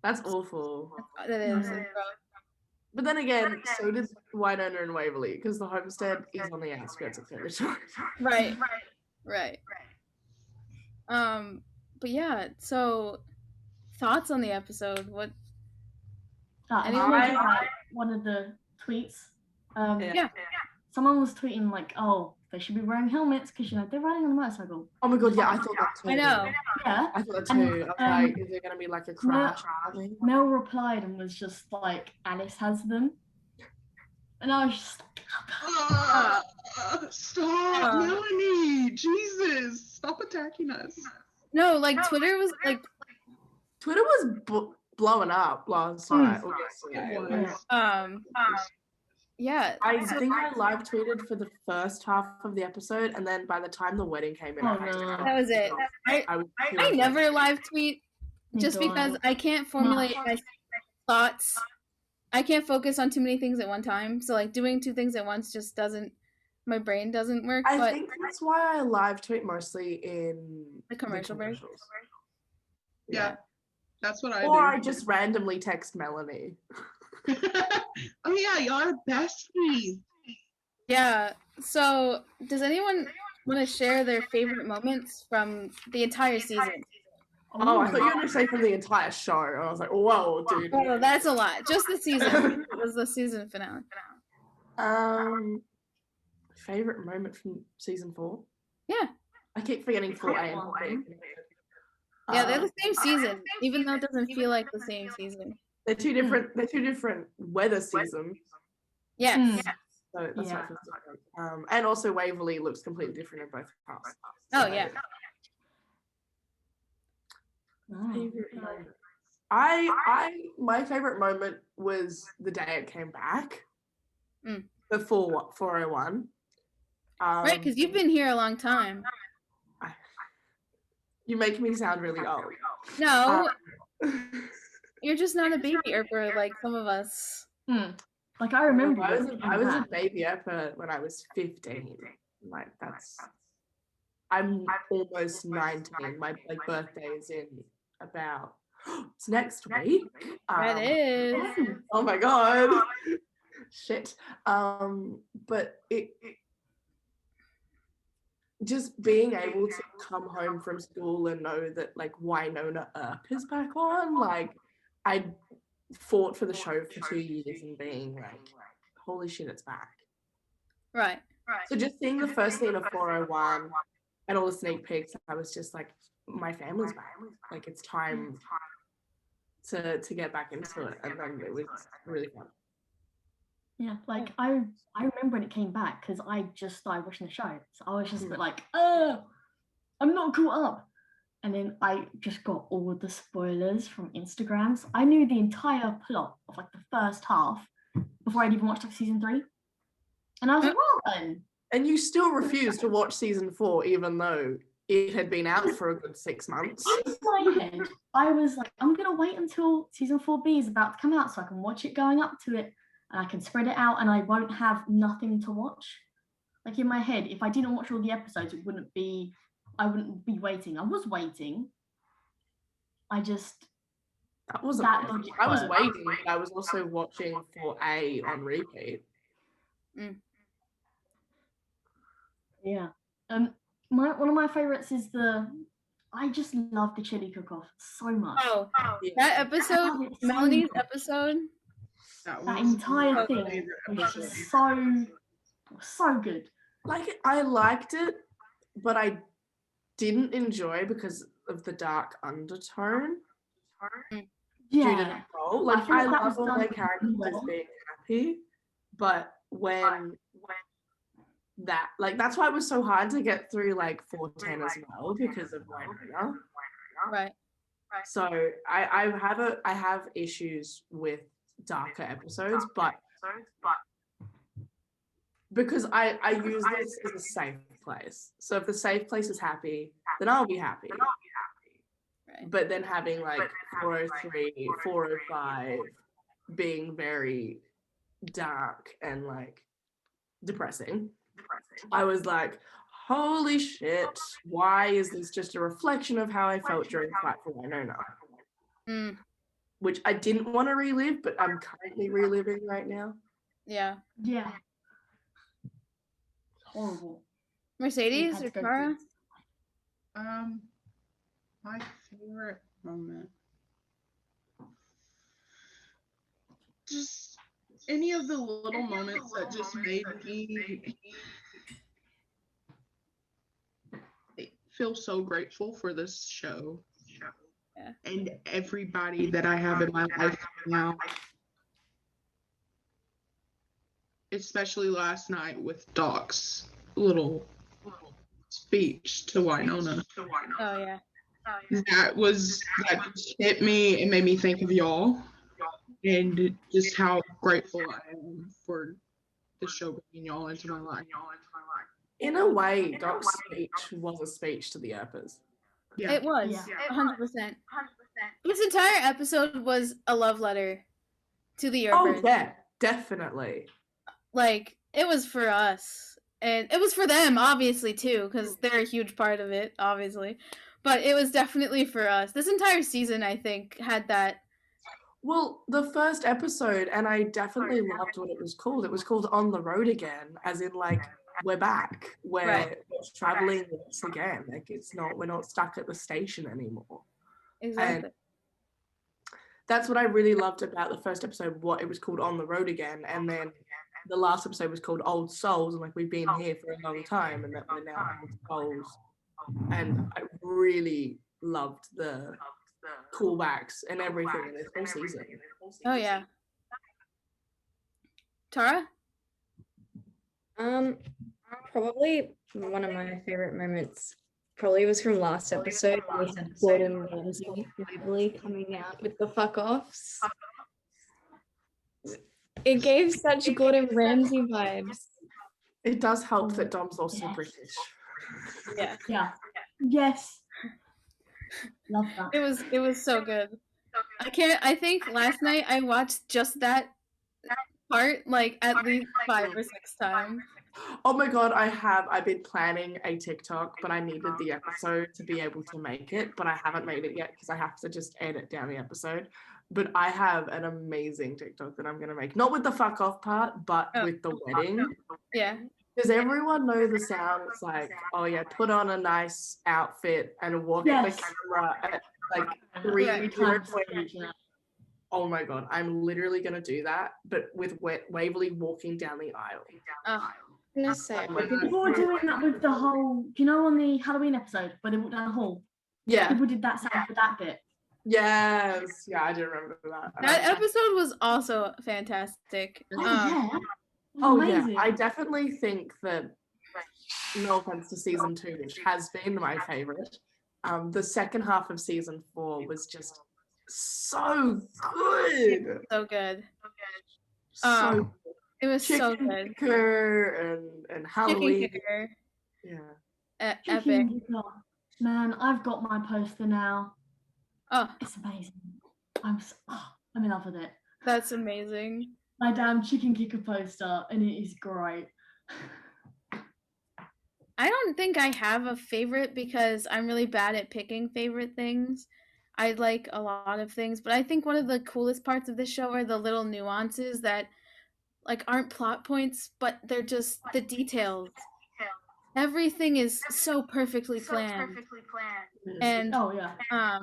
That's awful. That is. Mm. But then again, so did Wynonna and Waverly, because the homestead is on the outskirts of territory. Right. But yeah, so thoughts on the episode? What? I Anyone? wanted to write one of the tweets. Yeah. Someone was tweeting like, "Oh, they should be wearing helmets because they're riding on a motorcycle." Oh my god, yeah, I thought that too. I know. Yeah. I thought that And, too. I was like, is there gonna be like a crash? Mel replied and was just like, "Alice has them," and I was just stop, Melanie! Jesus, stop attacking us. No, like Twitter was like. Twitter was blowing up last night. Yeah. I think I live tweeted for the first half of the episode, and then by the time the wedding came in, that was it. I never live tweet just because I can't formulate my thoughts. I can't focus on too many things at one time. So like doing two things at once just doesn't. My brain doesn't work. I think that's why I live tweet mostly in the commercial breaks. Yeah, that's what I do. Or I just randomly text Melanie. Oh yeah, y'all are besties. Yeah. So does anyone want to share their favorite moments from the entire season? Oh, I thought you were going to say from the entire show. I was like, whoa, dude. Oh, that's a lot. Just the season. It was the season finale. Favorite moment from season 4? Yeah. I keep forgetting 4A and 4B. Yeah, they're the same season, even though it doesn't feel like the same season. They're two different. They're two different weather seasons. Yes. So that's why it feels different. And also Waverly looks completely different in both casts. Oh yeah. Favorite moment. My favorite moment was the day it came back. Before 401. Right, because you've been here a long time. You make me sound really old. No. You're just not a baby Earper like some of us. Like I remember. I was a baby Earper when I was 15. Like I'm almost 19. My birthday is in about it's next week. That is. Oh my god. Shit. But it just being able to come home from school and know that like Wynonna Earp is back on, like I fought for the show for 2 years and being like, holy shit, it's back. Right. So just seeing the first scene of 401 and all the sneak peeks, I was just like, my family's back. Like it's time to get back into it. And then it was really fun. Yeah, like I remember when it came back because I just started watching the show. So I was just a bit like, I'm not caught up. And then I just got all the spoilers from Instagram. So I knew the entire plot of like the first half before I'd even watched like season 3. And I was like, well then. And you still refused to watch season 4 even though it had been out for a good 6 months. In my head, I was like, I'm gonna wait until season 4B is about to come out so I can watch it going up to it. And I can spread it out and I won't have nothing to watch. Like in my head, if I didn't watch all the episodes, I wouldn't be waiting. I was waiting. I was waiting, but I was also watching 4A on repeat. Yeah. One of my favorites is I just love the chili cook-off so much. Oh, that episode, Melanie's episode. That entire thing was just so good. Like I liked it, but I didn't enjoy because of the dark undertone. Yeah. Like I love all their characters being happy, but when that's why it was so hard to get through like 410 as well because of Wynonna. Right. So I have issues with darker episodes, but because I use this as a safe place. So if the safe place is happy, then I'll be happy. Right. But then having like 403, 405 being very dark and like depressing, I was like, holy shit, why is this just a reflection of how I felt during Fight for Wynonna? Mm, Which I didn't want to relive, but I'm currently reliving right now. yeah. Yeah. Horrible. Mercedes or Had to go Tara? through My favorite moment. Just any of the little moments that just made me feel so grateful for this show. Yeah. And everybody that I have in my life now. Especially last night with Doc's little speech to Wynonna. Oh yeah. That just hit me and made me think of y'all and just how grateful I am for the show bringing y'all into my life. In a way, Doc's speech was a speech to the Earpers. Yeah. It was Yeah. 100%. This entire episode was a love letter to the Oh Earpers. yeah, definitely. Like, it was for us. And it was for them, obviously, too, because they're a huge part of it, obviously. But it was definitely for us. This entire season, I think, had that. Well, the first episode, and I definitely loved what it was called. It was called On the Road Again, as in like we're back. We're traveling once again. Like we're not stuck at the station anymore. Exactly. And that's what I really loved about the first episode, what it was called On the Road Again. And then the last episode was called Old Souls, and like we've been here for a long time and that we're now old souls. And I really loved the callbacks and everything in this whole season. Oh, yeah. Tara? Probably one of my favorite moments probably was from last episode when we had Gordon Ramsay Waverly coming out with the fuck offs. It gave such Gordon Ramsay vibes. It does help that Dom's also British. Yeah. Yeah. Yes. Love that. It was so good. I think last night I watched just that part like at least 5 or 6 times. Oh my god, I've been planning a TikTok, but I needed the episode to be able to make it, but I haven't made it yet because I have to just edit down the episode. But I have an amazing TikTok that I'm gonna make. Not with the fuck off part, but with the wedding. Yeah. Does everyone know the sound? It's like, oh yeah, put on a nice outfit and walk at the camera at like 3 times. Oh my god, I'm literally gonna do that, but with Waverly walking down the aisle. Oh. I'm gonna say, People were doing that with the whole, do you know on the Halloween episode where they walked down the hall? Yeah. People did that sound for that bit. Yes. Yeah, I do remember that. That episode was also fantastic. Oh yeah, I definitely think that, no offense to season 2, which has been my favorite, the second half of season 4 was just so good. So good. So it was so Chicken good. Kicker and Halloween. Chicken Kicker. Yeah. Epic. Chicken Kicker. Man, I've got my poster now. Oh, It's amazing. I'm in love with it. that's amazing. My damn Chicken Kicker poster, and it is great. I don't think I have a favorite because I'm really bad at picking favorite things. I like a lot of things, but I think one of the coolest parts of this show are the little nuances that like aren't plot points, but they're just the details. Everything is so perfectly planned. And Oh yeah.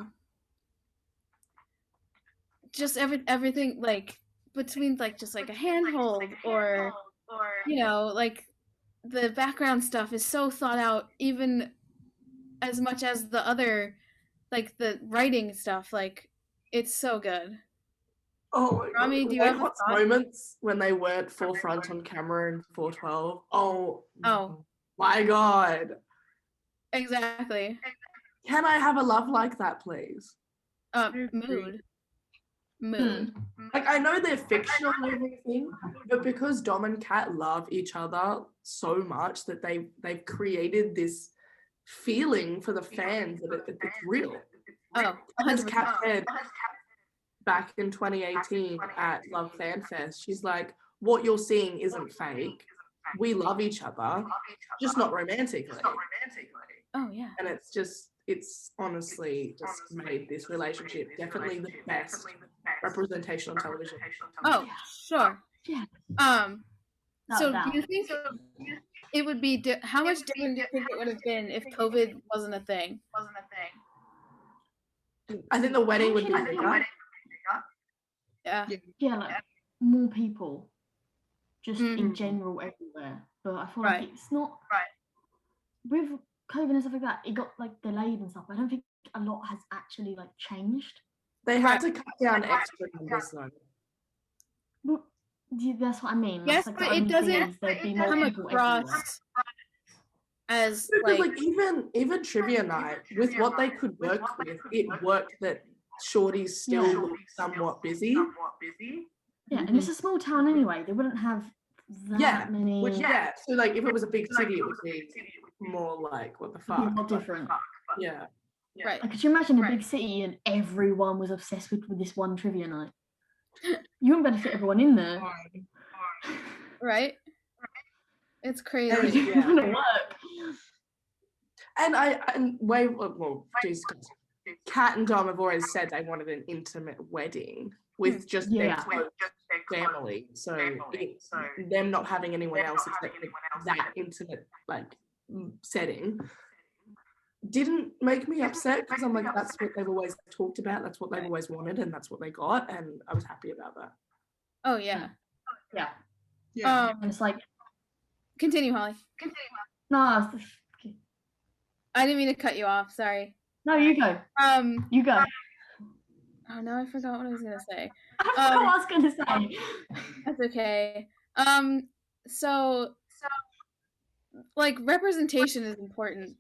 just everything like between like just like a handhold or you know like the background stuff is so thought out, even as much as the other like the writing stuff. Like it's so good. Oh my Romy, god. do you have a What's thought? moments when they weren't forefront on camera in 412? Oh. My god. Exactly. Can I have a love like that, please? Mood. Like, I know they're fictional and everything, but because Dom and Kat love each other so much that they've created this feeling for the fans that it's real. Oh, And as 100%. Kat said back in 2018 at Love Fan Fest, she's like, what you're seeing isn't fake. we love each other, just not romantically. Oh yeah. And it's honestly just made this relationship definitely the best representation on television. Oh, sure. Yeah. So do you think it would be how much different do you think it would have been if COVID wasn't a thing? I think the wedding would be bigger. Yeah. Yeah, like more people, just in general everywhere. But I feel like it's not with COVID and stuff like that. It got like delayed and stuff. I don't think a lot has actually like changed. They had to cut down extra numbers though. But yeah, that's what I mean. Yes, like, but it doesn't come across as like even trivia night with what they could work with, it worked that Shorty's still looked somewhat busy. Yeah, and it's a small town anyway. They wouldn't have that many. So like if it was a big city, it would be more like what the fuck. More different. Yeah. Right. Like, could you imagine a big city and everyone was obsessed with this one trivia night? You wouldn't better fit everyone in there. Right. It's crazy. It wouldn't work. And Jesus Christ. Kat and Dom have always said they wanted an intimate wedding with just their close family. So them not having anyone else except that intimate like setting didn't make me upset because I'm like, that's what they've always talked about, that's what they've always wanted, and that's what they got, and I was happy about that. Oh yeah. Yeah. And it's like, continue, Holly. No, I didn't mean to cut you off. Sorry. No, you go. You go. Oh no, I forgot what I was gonna say. I forgot what I was gonna say. That's okay. So like representation is important,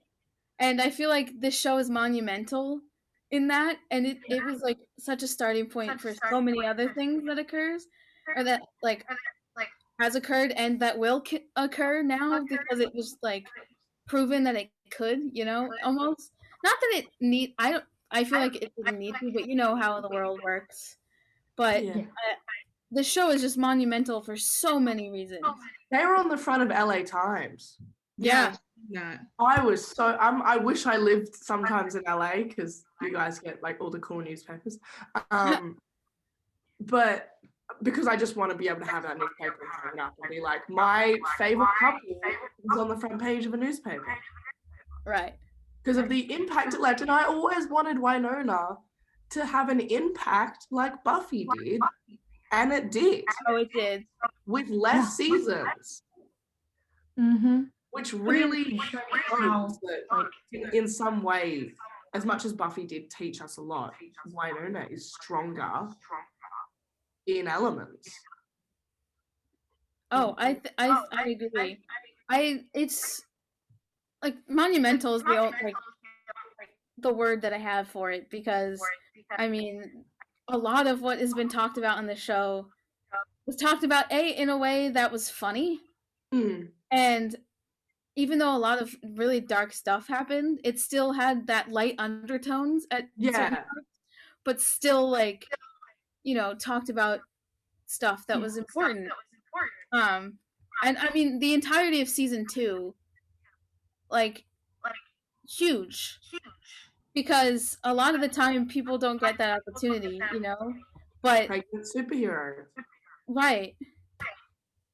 and I feel like this show is monumental in that, and it was like such a starting point for so many other things that occurs, or that like has occurred and that will occur now because it was like proven that it could, almost. Not that it I feel like it didn't need to, but you know how the world works. But the show is just monumental for so many reasons. They were on the front of LA Times. Yeah. I was so I wish I lived sometimes in LA because you guys get like all the cool newspapers. But because I just want to be able to have that newspaper and hang it up and be like, my favorite couple was on the front page of a newspaper. Right. Because of the impact it left. And I always wanted Wynonna to have an impact like Buffy did. And it did. Oh, it did. With less seasons. Mm-hmm. Which really shows that in some way, as much as Buffy did teach us a lot, Wynonna is stronger in elements. Oh, I agree. It's like monumental is the word that I have for it, because I mean a lot of what has been talked about on the show was talked about in a way that was funny, and even though a lot of really dark stuff happened, it still had that light undertones at certain parts, but still talked about stuff that was important. And I mean the entirety of season 2, huge, because a lot of the time people don't get that opportunity, but pregnant superhero, right?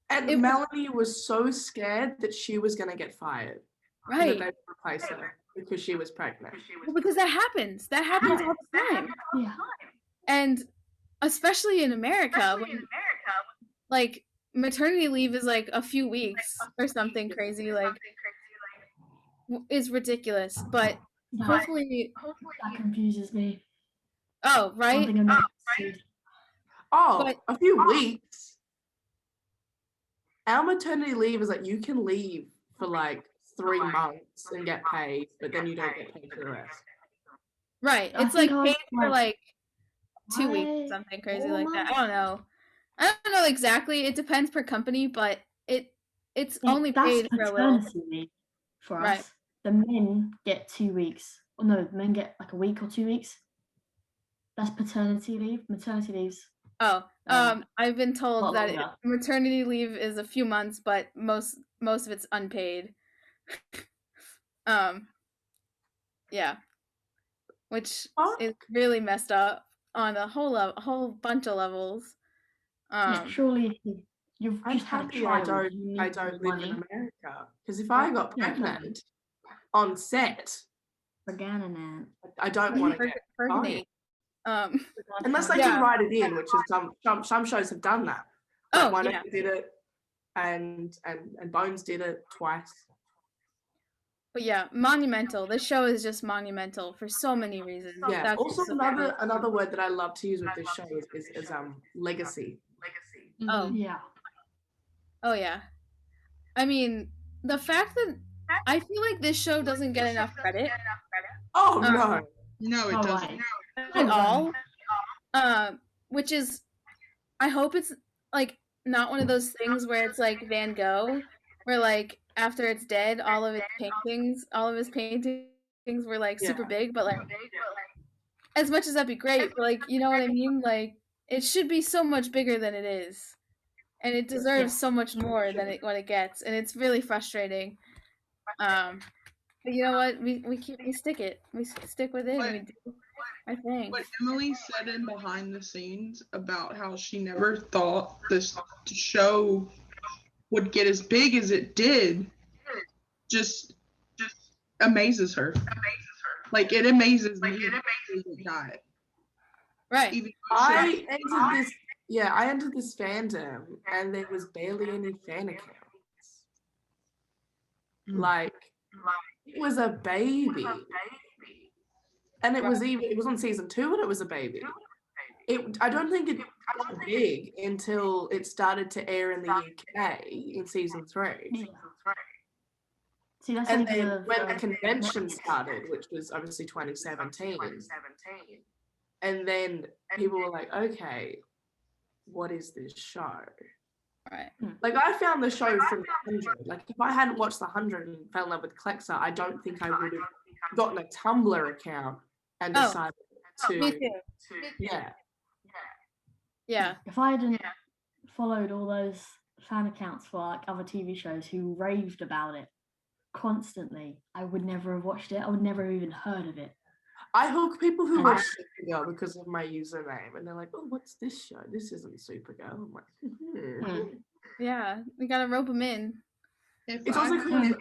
And Melanie was so scared that she was going to get fired, right? That they would replace her because she was pregnant. Well, because that happens all the time. Yeah. And especially in America, when, maternity leave is a few weeks or something crazy, is ridiculous. But hopefully that confuses me. Oh, right. But a few weeks. Our maternity leave is you can leave for 3 months and get paid, but then you don't get paid for the rest. Right. It's paid for 2 weeks, something crazy like that. I don't know exactly. It depends per company, but it's only paid for a little. Leave for us. The men get 2 weeks. Or no, the men get a week or 2 weeks. That's paternity leave. Maternity leaves. Oh, I've been told Lot that longer. maternity leave is a few months, but most of it's unpaid. Yeah, which is really messed up on a whole bunch of levels. Surely you've I'm just had a happy child. I don't live in America, because if I got Yeah, pregnant on set, Organinan. I don't want to get fired. Unless they can write it in, which is some shows have done that. Like Wynonna did it, and Bones did it twice. But yeah, monumental. This show is just monumental for so many reasons. Yeah. That's Also, another word that I love to use with this show is legacy. Oh yeah. Oh yeah. I mean, the fact that I feel like this show doesn't get enough credit. Oh no. No, it doesn't. At all. Which is, I hope it's like not one of those things where it's like Van Gogh, where like after it's dead, all of his paintings were like super big, but like as much as that'd be great, but like you know what I mean? Like it should be so much bigger than it is. And it deserves so much more than what it gets, and it's really frustrating. But you know what? We stick with it. And we do our thing. What Emily said in behind the scenes about how she never thought this show would get as big as it did, just amazes her. Like it amazes me. Right. I entered this fandom and there was barely any fan accounts. Like it was a baby. And it was on season 2 and it was a baby. I don't think it got big until it started to air in the UK in season 3. See, that's and then when the convention started, which was obviously 2017, and then people were like, okay, what is this show? Right. Like I found the show from the 100. Like if I hadn't watched the 100 and fell in love with Clexa, I don't think I would have gotten a Tumblr account and decided to. Me too. Yeah. If I hadn't followed all those fan accounts for like other TV shows who raved about it constantly, I would never have watched it. I would never have even heard of it. I hook people who watch Supergirl because of my username, and they're like, "Oh, what's this show? This isn't Supergirl." I'm like, Yeah, we gotta rope them in. It's also because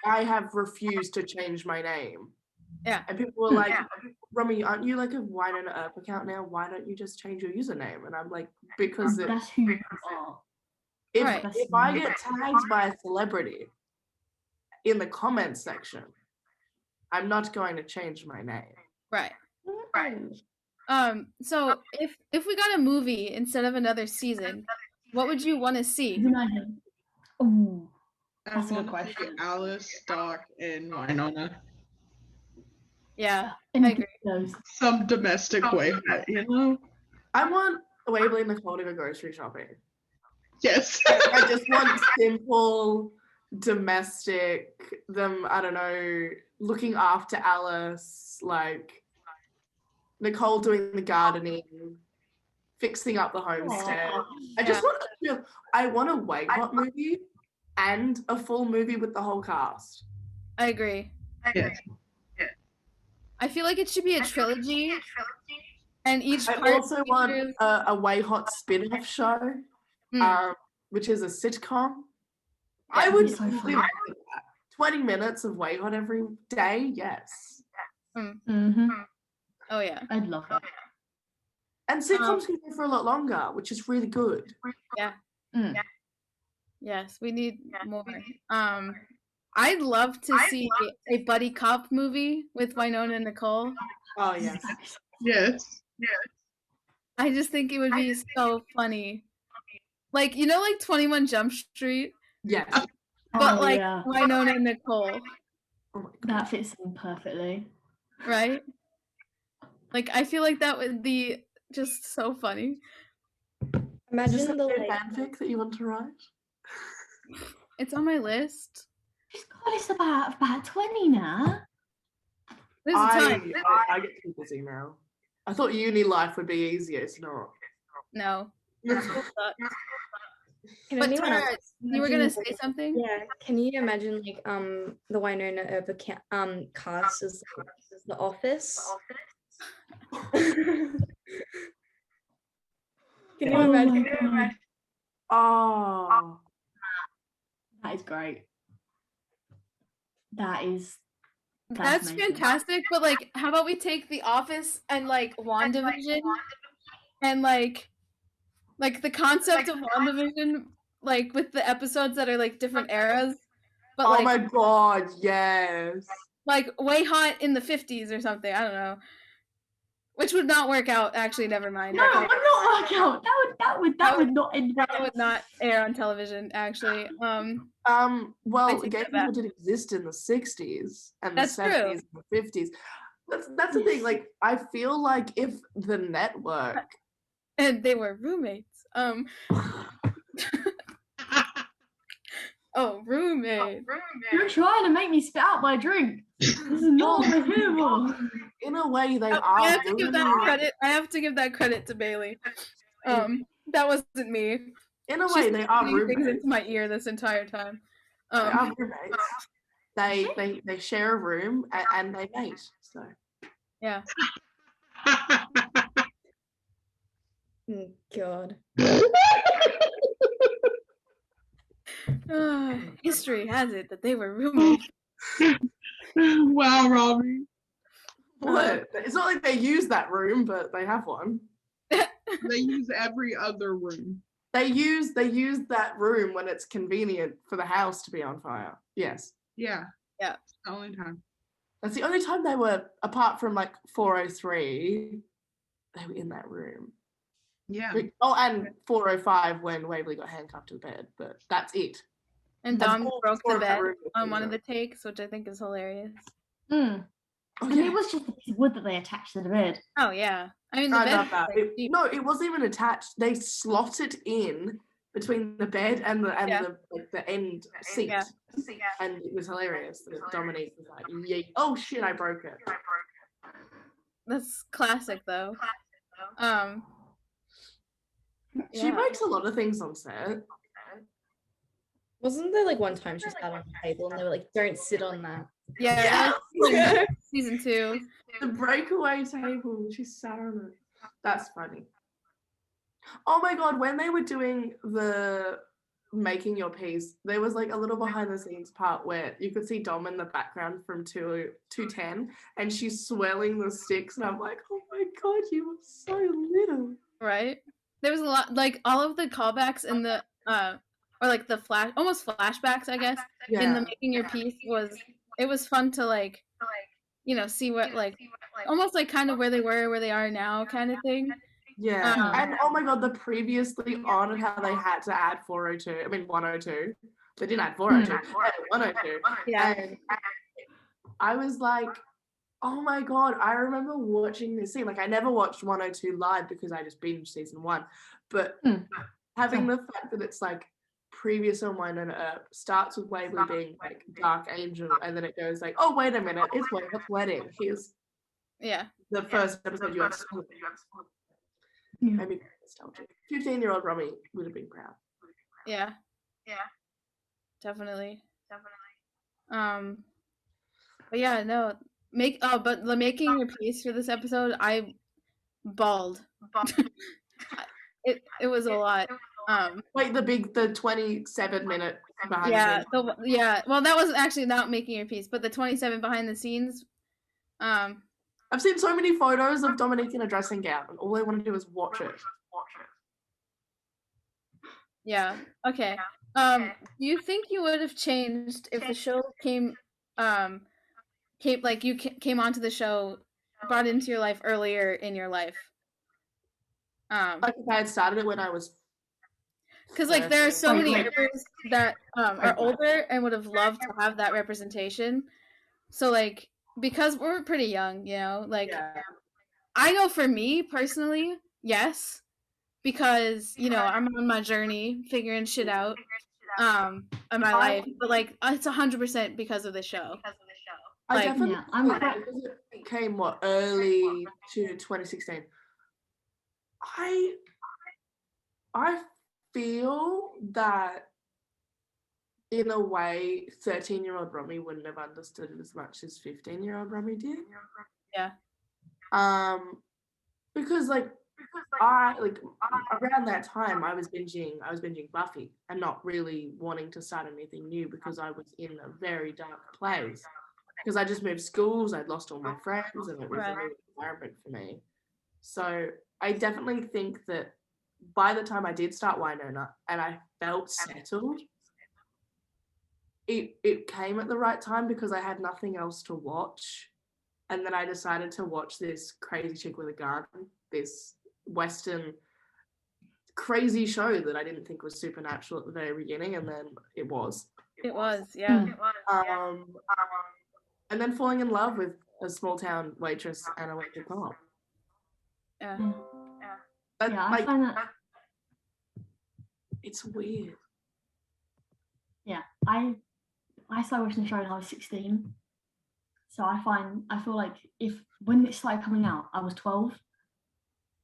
I have refused to change my name. Yeah. And people were like, Romy, aren't you like a Wynonna Earp account now? Why don't you just change your username? And I'm like, because that's who you are. If I get tagged by a celebrity in the comments section, I'm not going to change my name. Right. So if we got a movie instead of another season, what would you want to see? Oh, that's a good question. Alice, Doc, and Wynonna. Yeah, I agree. Some domestic way, you know? I want Waverly and Nicole to go grocery shopping. Yes. I just want simple, domestic, them, I don't know, looking after Alice, like Nicole doing the gardening, fixing up the homestead. I want a Way Hot movie and a full movie with the whole cast. I agree. Yes. I feel like it should be a trilogy. And each part I also want a Way Hot spin-off show, which is a sitcom. Yeah, I would live with that. 20 minutes of Way Hot every day, yes. Mm-hmm. Oh yeah. I'd love that. And sitcoms can go for a lot longer, which is really good. Yeah. Yes, we need more. I'd love to see a buddy cop movie with Wynonna and Nicole. Oh yeah. Yes. I just think it would be so funny. Like, you know, like 21 Jump Street? Yeah. But Wynonna and Nicole. Oh that fits in perfectly. Right? Like, I feel like that would be just so funny. Imagine the fanfic that you want to write. It's on my list. God, it's about 20 now. There's time. I get people's email. I thought uni life would be easier. It's not. No. School sucked. Can But anyone Tara, else you were gonna imagine, say something? yeah, can you imagine like the Wynonna Earp cast as the Office? Can you Oh my imagine? God. Oh, That is great. That's That's amazing. fantastic, but like, how about we take The Office and like WandaVision and like the concept of WandaVision, like with the episodes that are like different eras, but oh like my God, yes. like way hot in the 50s or something. I don't know. Which would not work out. Actually, never mind. No, it would not work out. That would not end That well. would not air on television. Actually, Well, take gay that people back. did exist in the 60s and That's the true. 70s and the 50s. That's the thing. Like, I feel like if the network, And they were roommates. Oh, roommates. You're trying to make me spit out my drink. This is not what we're here for. in a way, they I are have to give that roommates. credit. I have to give that credit to Bailey. That wasn't me. In a She's way, they are putting things roommates. into my ear this entire time. They are roommates. They share a room and they mate. So Yeah. Oh, God. History has it that they were roommates. Wow, Romy. what? It's not like they use that room, but they have one. They use every other room. They use that room when it's convenient for the house to be on fire. Yes. Yeah. Yeah. It's the only time. That's the only time they were, apart from like 403, they were in that room. Yeah. Oh, and 405 when Waverly got handcuffed to the bed, but that's it. And That's Dom all broke four the of that bed room on is one of in. the takes, which I think is hilarious. Mm. Oh, And yeah. it was just a piece of wood that they attached to the bed. Oh yeah, I mean the I bed. love that. was, like, deep. No, it wasn't even attached. They slot it in between the bed and the end seat. Yeah. And it was hilarious that Dominique was like, "Yeet. Oh shit, I broke it." That's classic though. She Yeah. breaks a lot of things on set. Wasn't there like one time she sat on the table and they were like, "Don't sit on that." Yeah, Yeah. that was like season 2. The breakaway table, she sat on it. That's funny. Oh my God, when they were doing the making your piece, there was like a little behind the scenes part where you could see Dom in the background from 210 and she's swelling the sticks and I'm like, oh my God, you were so little. Right? There was a lot, like all of the callbacks in the or like the almost flashbacks, I guess, in the making your piece was fun to like, see what like almost like kind of where they were, where they are now kind of thing. Yeah. And oh my God, the previously on and how they had to add 102. They didn't add 402, they added 102. Yeah. And I was like, oh my God, I remember watching this scene. Like, I never watched 102 live because I just binged season 1. But having the fact that it's like previous on Wynonna Earp starts with Waverly being like Dark Angel, and then it goes like, oh, wait a minute, it's Waverly's wedding. Here's the first episode you have spoiled. Made me very nostalgic. 15-year-old Romy would have been proud. Yeah. Definitely. But yeah, no. But the making your piece for this episode, I bawled. It was a lot. Like the 27-minute behind the scenes. Well, that was actually not making your piece, but the 27 behind the scenes. I've seen so many photos of Dominique in a dressing gown, and all I want to do is watch it. Yeah. Okay. Do you think you would have changed if the show came like you came onto the show, brought into your life earlier in your life? Like if I had started it when I was. Because like there are so many Earpers that are older and would have loved to have that representation. So like because we're pretty young, like I know for me personally, yes, because I'm on my journey figuring shit out in my life, but like it's 100% because of the show. I Like, definitely because it came early to 2016. I feel that in a way, 13-year-old Romy wouldn't have understood it as much as 15-year-old Romy did. Yeah. Because around that time I was binging Buffy and not really wanting to start anything new because I was in a very dark place. Because I just moved schools, I'd lost all my friends, and it was a new environment for me. So I definitely think that by the time I did start Wynonna and I felt settled, it came at the right time because I had nothing else to watch. And then I decided to watch this crazy chick with a gun, this Western crazy show that I didn't think was supernatural at the very beginning, and then it was. It was, yeah. And then falling in love with a small town waitress and a waitress cop. Yeah. I find that. It's weird. Yeah, I started watching the show when I was 16. So I feel like when it started coming out, I was 12.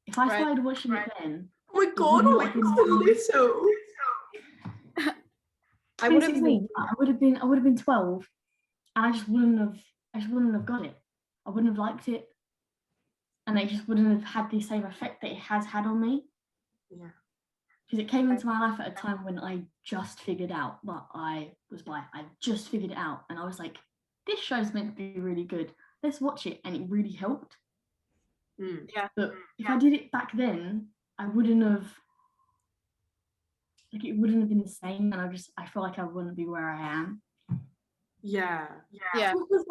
If I started watching it then, oh my god, like so little. I would have been 12, and I just wouldn't have got it. I wouldn't have liked it, and it just wouldn't have had the same effect that it has had on me. Yeah. Because it came into my life at a time when I just figured out that I was bi. I just figured it out, and I was like, this show's meant to be really good. Let's watch it, and it really helped. Yeah. But if I did it back then, I wouldn't have. Like, it wouldn't have been the same, and I feel like I wouldn't be where I am. Yeah. Yeah. Because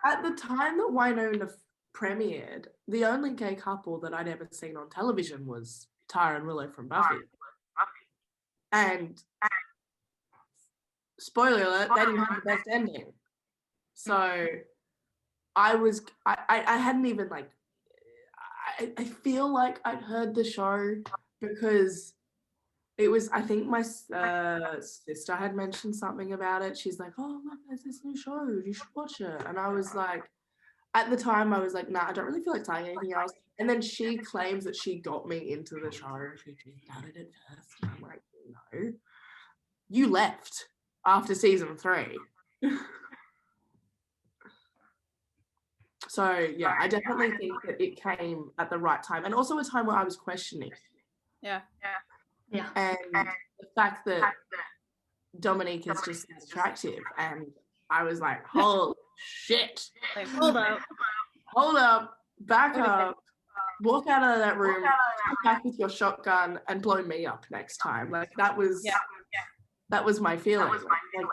at the time that Wynonna premiered, the only gay couple that I'd ever seen on television was Tara and Willow from Buffy. And spoiler alert, they didn't have the best ending. So I hadn't even I feel like I'd heard the show because it was, I think my sister had mentioned something about it. She's like, oh, look, there's this new show, you should watch it. And I was like, at the time I was like, nah, I don't really feel like saying anything else. And then she claims that she got me into the show. She started it first. And I'm like, no, you left after season 3. So yeah, I definitely think that it came at the right time, and also a time where I was questioning. Yeah. And the fact that Dominique is just attractive, and I was like, holy shit! Like, hold up, back up, walk out of that room, come back with your shotgun, and blow me up next time. Like that was my feeling. Like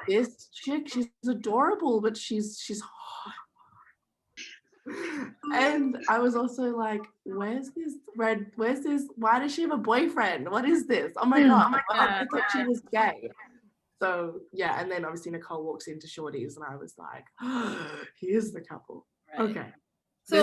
this chick, she's adorable, but she's hot. And I was also like, why does she have a boyfriend? What is this? Oh my god, I thought she was gay. So yeah, and then obviously Nicole walks into Shorty's and I was like, here's the couple. Right. Okay. So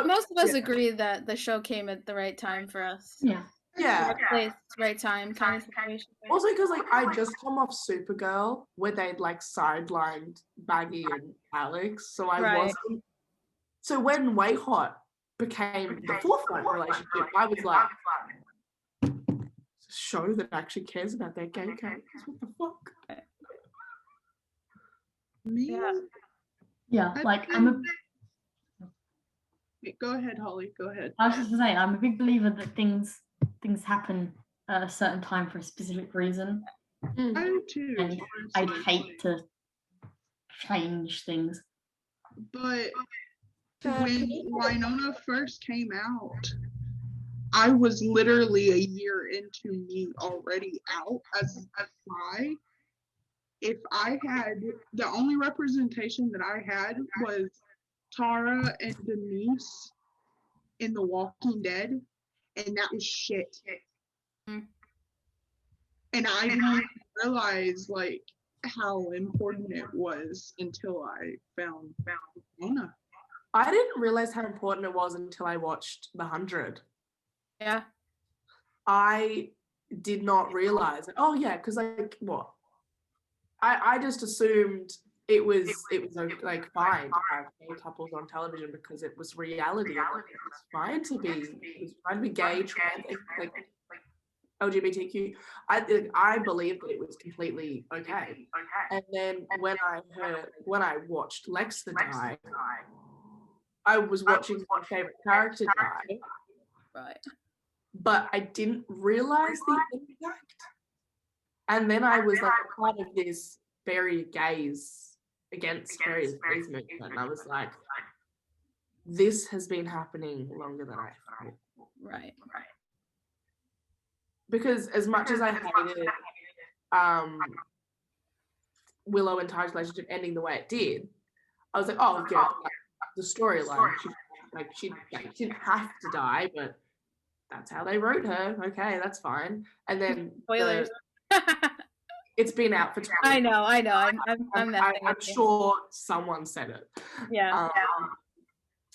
most of us agree that the show came at the right time for us. Yeah. Right place, right time kind of situation. Also because I just come off Supergirl where they'd sidelined Maggie and Alex. So I wasn't. So when Way Hot became the forefront relationship, I was like, show that actually cares about their gay characters. What the fuck? Yeah, Go ahead, Holly. Go ahead. I was just to say, I'm a big believer that things happen at a certain time for a specific reason. I do too. And I'd hate to change things. But when Wynonna first came out, I was literally a year into me already out as bi. If I had, the only representation that I had was Tara and Denise in The Walking Dead, and that was shit. And I didn't realize how important it was until I found Wynonna. I didn't realize how important it was until I watched The 100. Yeah. I did not realize it. Oh yeah, because what? I just assumed it was fine to have gay couples on television because it was reality. It was fine to be gay, trans, LGBTQ, I believed that it was completely okay. And then when I watched Lexa die, I was watching my favorite character die, Right. but I didn't realize the impact. And then I was like a part of this very gays against very gays movement, and I was like, this has been happening longer than I thought. Right. Because as much as I hated Willow and Ty's relationship ending the way it did, I was like, oh yeah, the storyline. She didn't have to die, but that's how they wrote her. Okay, that's fine. And then spoilers. It's been out for 20 I know. I'm sure someone said it. Yeah.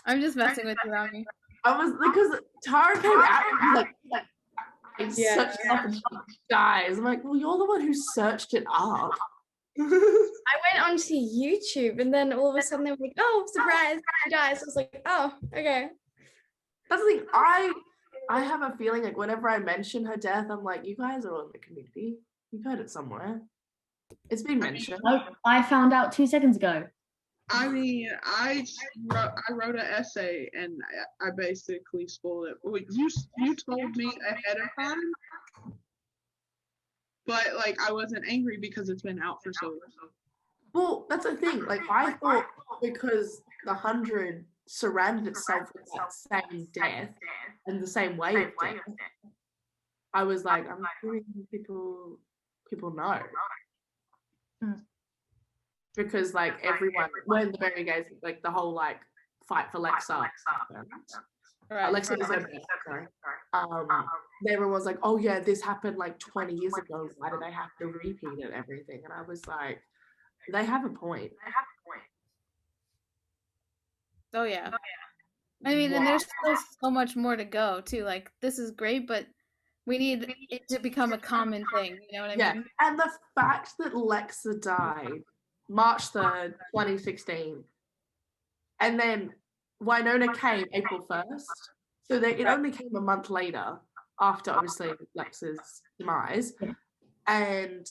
I'm just messing with you, Romy. I was because Tara came out and was like such guys. I'm like, well, you're the one who searched it up. I went onto YouTube and then all of a sudden they were like, oh, surprise, she dies. I was like, oh, okay. That's the thing. I have a feeling like whenever I mention her death, I'm like, you guys are on the community. You've heard it somewhere. It's been mentioned. I found out 2 seconds ago. I mean, I wrote an essay and I basically spoiled it. Well, you told me ahead of time, but like I wasn't angry because it's been out for so long. Well, that's the thing. Like I thought because the 100 surrounded itself with that same death and the same way of death, I was like, I'm assuming people know. Because like everyone, when the very guys, like the whole like fight for Lexa, Lexa is their best, sorry. Everyone was like, oh yeah, this happened like 20 years ago. Why do they have to repeat it? Everything, and I was like, they have a point. Oh yeah. I mean, and there's still so much more to go too. Like this is great, but we need it to become a common thing. You know what I mean? Yeah, and the fact that Lexa died March 3rd, 2016, and then Wynonna came April 1st, so it only came a month later after obviously Lexa's demise, and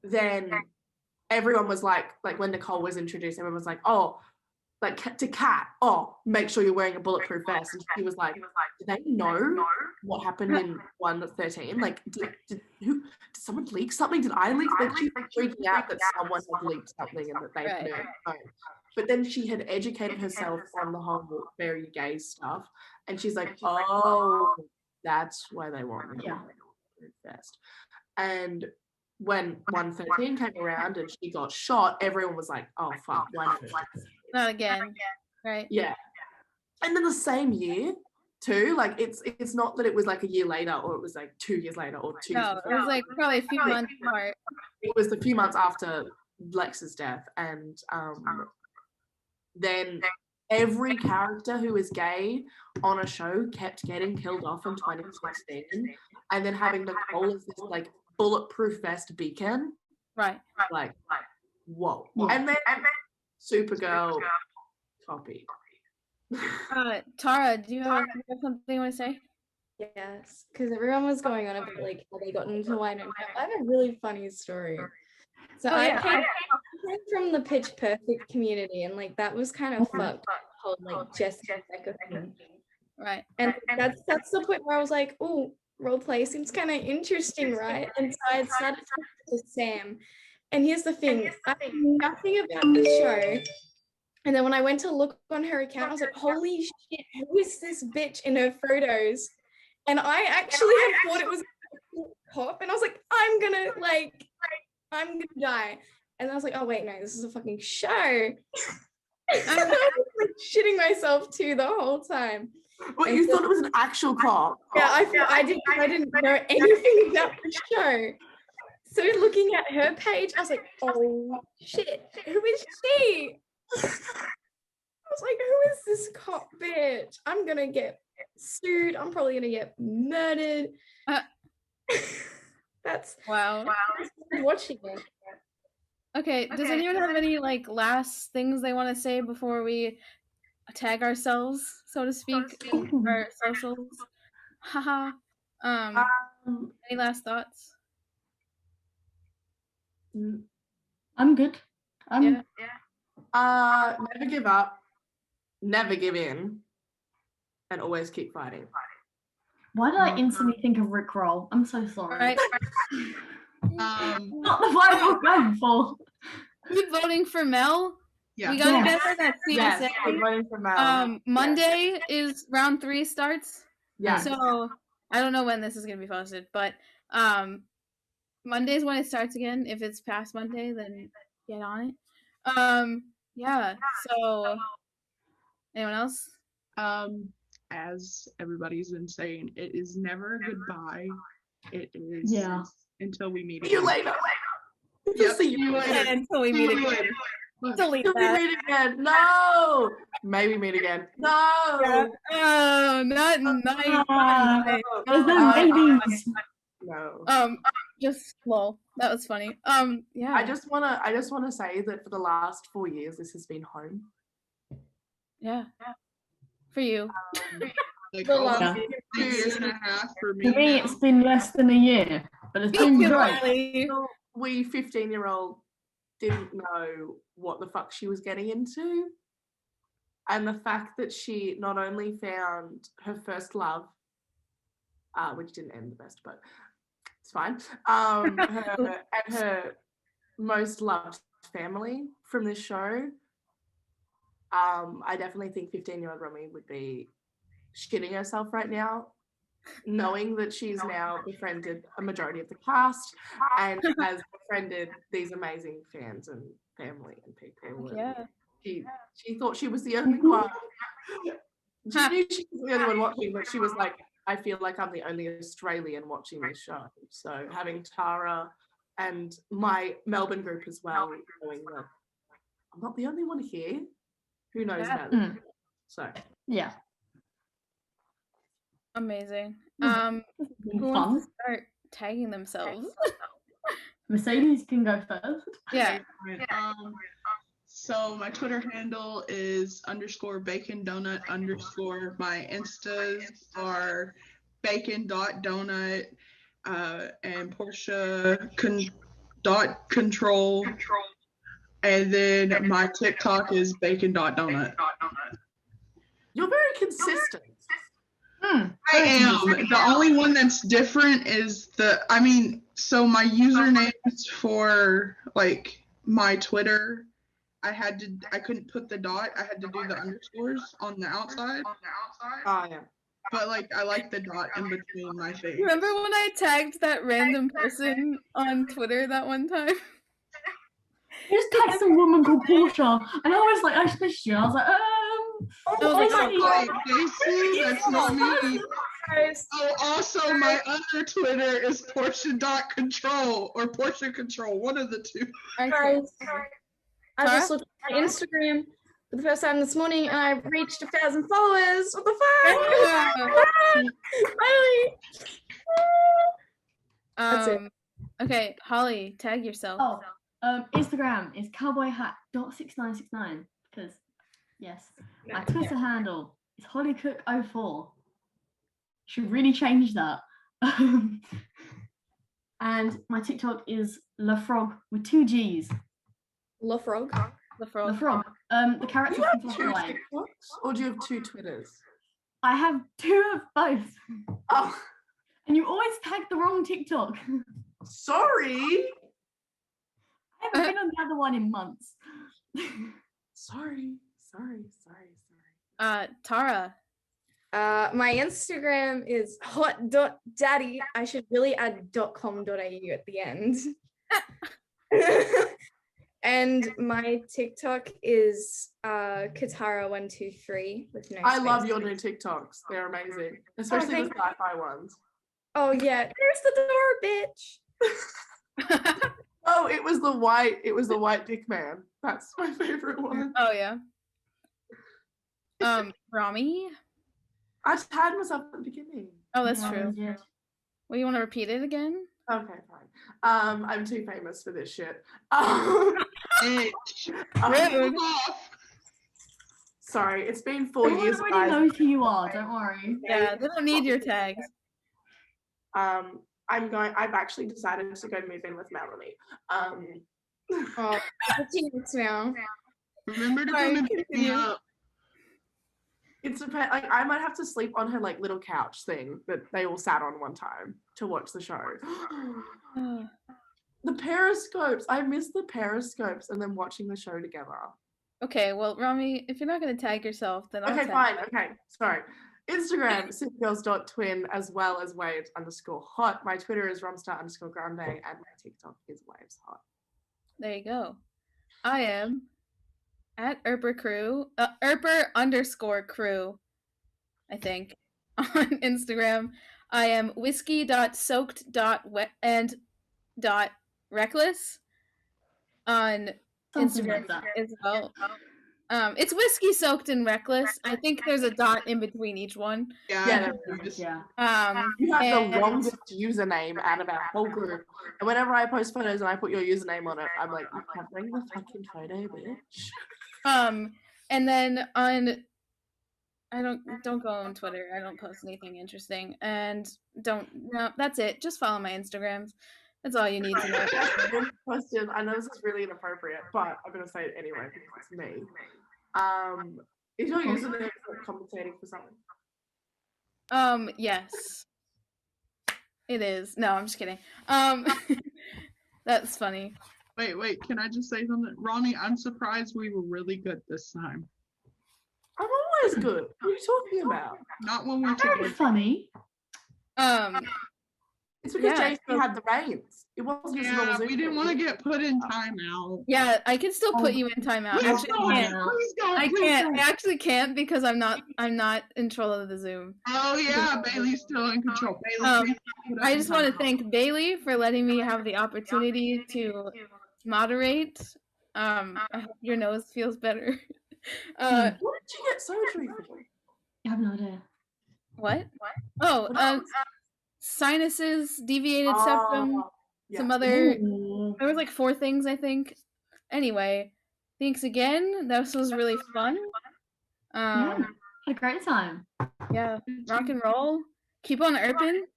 then everyone was like when Nicole was introduced, everyone was like, oh, like to Kat, oh, make sure you're wearing a bulletproof vest, and she was like, did they know what happened in 113? Like, did someone leak something? Did I leak? Like, she was freaking out that someone had leaked something and that they knew. But then she had educated herself on the whole very gay stuff, and she's like, oh, that's why they want me to wear a bulletproof vest. And when 113 came around and she got shot, everyone was like, oh fuck, why not again, right? Yeah. And then the same year too, like it's not that it was like a year later or it was like 2 years later or 2 years before. It was like probably a few months apart. It was a few months after Lex's death, and then every character who was gay on a show kept getting killed off in 2016, and then having Nicole as this like bulletproof vest beacon, right? Like whoa. And then Supergirl copy. Tara, do you have something you want to say? Yes, because everyone was going on about like how they got into Wynonna. I have a really funny story. So I came from the Pitch Perfect community, and like that was kind of fucked. Whole like Jessica Becca thing. Right. And that's the point where I was like, oh, roleplay seems kind of interesting, right? And so I started talking to Sam. And here's the thing, I knew nothing about the show. And then when I went to look on her account, I was like, holy shit, who is this bitch in her photos? And I actually had thought it was a cop. And I was like, I'm gonna die. And I was like, oh wait, no, this is a fucking show. And I was like shitting myself too the whole time. But you thought it was an actual cop? Yeah, I didn't know anything about the show. So looking at her page, I was like, oh shit, who is she? I was like, who is this cop bitch? I'm gonna get sued. I'm probably gonna get murdered. That's wow. Watching it. Okay, does anyone have any like last things they want to say before we tag ourselves, so to speak, in our socials? Haha. Any last thoughts? I'm good. Yeah. Never give up, never give in, and always keep fighting. Why did I instantly think of Rickroll? I'm so sorry. Right. Not the vibe I was going for. Keep voting for Mel. Yeah. We gotta Yes. get her that Yes, CSA. I'm voting for Mel. Monday is round 3 starts. Yeah. So I don't know when this is gonna be posted, but Monday is when it starts again. If it's past Monday, then get on it. Yeah. So anyone else? As everybody's been saying, it is never a goodbye. It is until we meet See you again. later. Yep. See you later. Until we meet again. Delete Till we that. meet again. No. Maybe meet again. No. Yeah. Oh, not nice. There's no babies. No. Just lol. That was funny. Yeah. I just wanna say that for the last 4 years, this has been home. Yeah. For you. Like The almost last 2 years and a half for For me. me, now. it's been less than a year, but it's been great. Really? We 15-year-old didn't know what the fuck she was getting into. And the fact that she not only found her first love, which didn't end the best, but it's fine, and her most loved family from this show, I definitely think 15-year-old Romy would be shitting herself right now, knowing that she's now befriended a majority of the cast and has befriended these amazing fans and family and people. Yeah. She thought she was the only one. She knew she was the only one watching, but she was like, I feel like I'm the only Australian watching this show. So having Tara and my Melbourne group as well, knowing that I'm not the only one here who knows about it. So Yeah. Amazing. It's been Who wants fun. to start tagging themselves? Mercedes can go first. Yeah. So my Twitter handle is _bacon donut _ my Instas are bacon.donut and Portia .control, and then my TikTok is bacon.donut. you're very consistent. I am. The only one that's different is so my usernames for like my Twitter, I couldn't put the dot. I had to do the underscores on the outside. Oh yeah. But like I like the dot in between my face. Remember when I tagged that random person on Twitter that one time? You just text a woman called Portia, and I was like, I missed you. I was like, That's not me. Oh, also my other Twitter is Portia.control or Portia Control, one of the two. Guys, I just looked at my Instagram for the first time this morning and I reached 1,000 followers. What the fuck? Finally. That's it. Okay, Holly, tag yourself. Instagram is cowboyhat.6969 because yes, my Twitter handle is hollycook04. Should really change that. And my TikTok is LaFrog with 2 G's. LaFrog. LaFrog. The character Do you from have 2 Fly. TikToks or do you have 2 Twitters? I have 2 of both. Oh, And you always tag the wrong TikTok. sorry. I haven't been on the other one in months. Sorry. Tara. My Instagram is hot.daddy. I should really add .com.au at the end. And my TikTok is Katara123 with no I space. love your new TikToks. They're amazing, especially the thank you. sci-fi ones. Oh yeah, there's the door, bitch. Oh, it was the white dick man. That's my favorite one. Oh yeah. Romy. I tagged myself at the beginning. Oh, that's Yeah, true. yeah. Well, you want to repeat it again? Okay, fine. I'm too famous for this shit. Rude. Sorry, it's been 4 Everyone years, already guys. knows who you are, don't worry. Yeah, they don't need your tags. I've actually decided to go move in with Melanie. Oh, what's your next now? Remember to come and pick me up. It's like I might have to sleep on her like little couch thing that they all sat on one time to watch the show. The periscopes. I miss the periscopes and then watching the show together. Okay, well, Romy, if you're not going to tag yourself, then I'll Okay, tag fine. Okay, sorry. Instagram, cityGirls.twin, as well as waves_hot. My Twitter is romstar_grande, and my TikTok is waveshot. There you go. I am at Earper crew, Earper_crew, I think, on Instagram. I am whiskey.soaked.reckless on Instagram as well. It's whiskey soaked and reckless. I think there's a dot in between each one. Yeah. You have the longest username out of our whole group. And whenever I post photos and I put your username on it, I'm like, you can't bring the fucking photo, bitch. And then on don't go on Twitter. I don't post anything interesting. And that's it. Just follow my Instagrams. That's all you need to know. Question. I know this is really inappropriate, but I'm gonna say it anyway because it's me. Is your username compensating for something? Yes. It is. No, I'm just kidding. That's funny. Wait, can I just say something? Ronnie, I'm surprised we were really good this time. I'm always good. What are you talking about? Not when we're Very together. funny. It's because Yeah, JC had the reins. It wasn't just normal Zoom We didn't calls. want to get put in timeout. Yeah, I can still put you in timeout. Please Actually, don't. Please don't. I Please can't. don't. I actually can't because I'm not in control of the Zoom. Oh yeah, Bailey's still in control. Bailey, please put us I in just want to timeout. thank Bailey for letting me have the opportunity to moderate. I hope your nose feels better. What did you get surgery for? I have no idea. What? Oh, sinuses, deviated septum, some other. Ooh. There was like 4 things, I think. Anyway, thanks again. This was really fun. Yeah, had a great time. Yeah, rock and roll. Keep on Earping.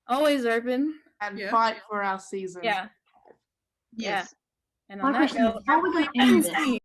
Always Earping. And Yeah. fight for our season. Yeah. Yes. And My on that question is, note, how are we going to end this? everybody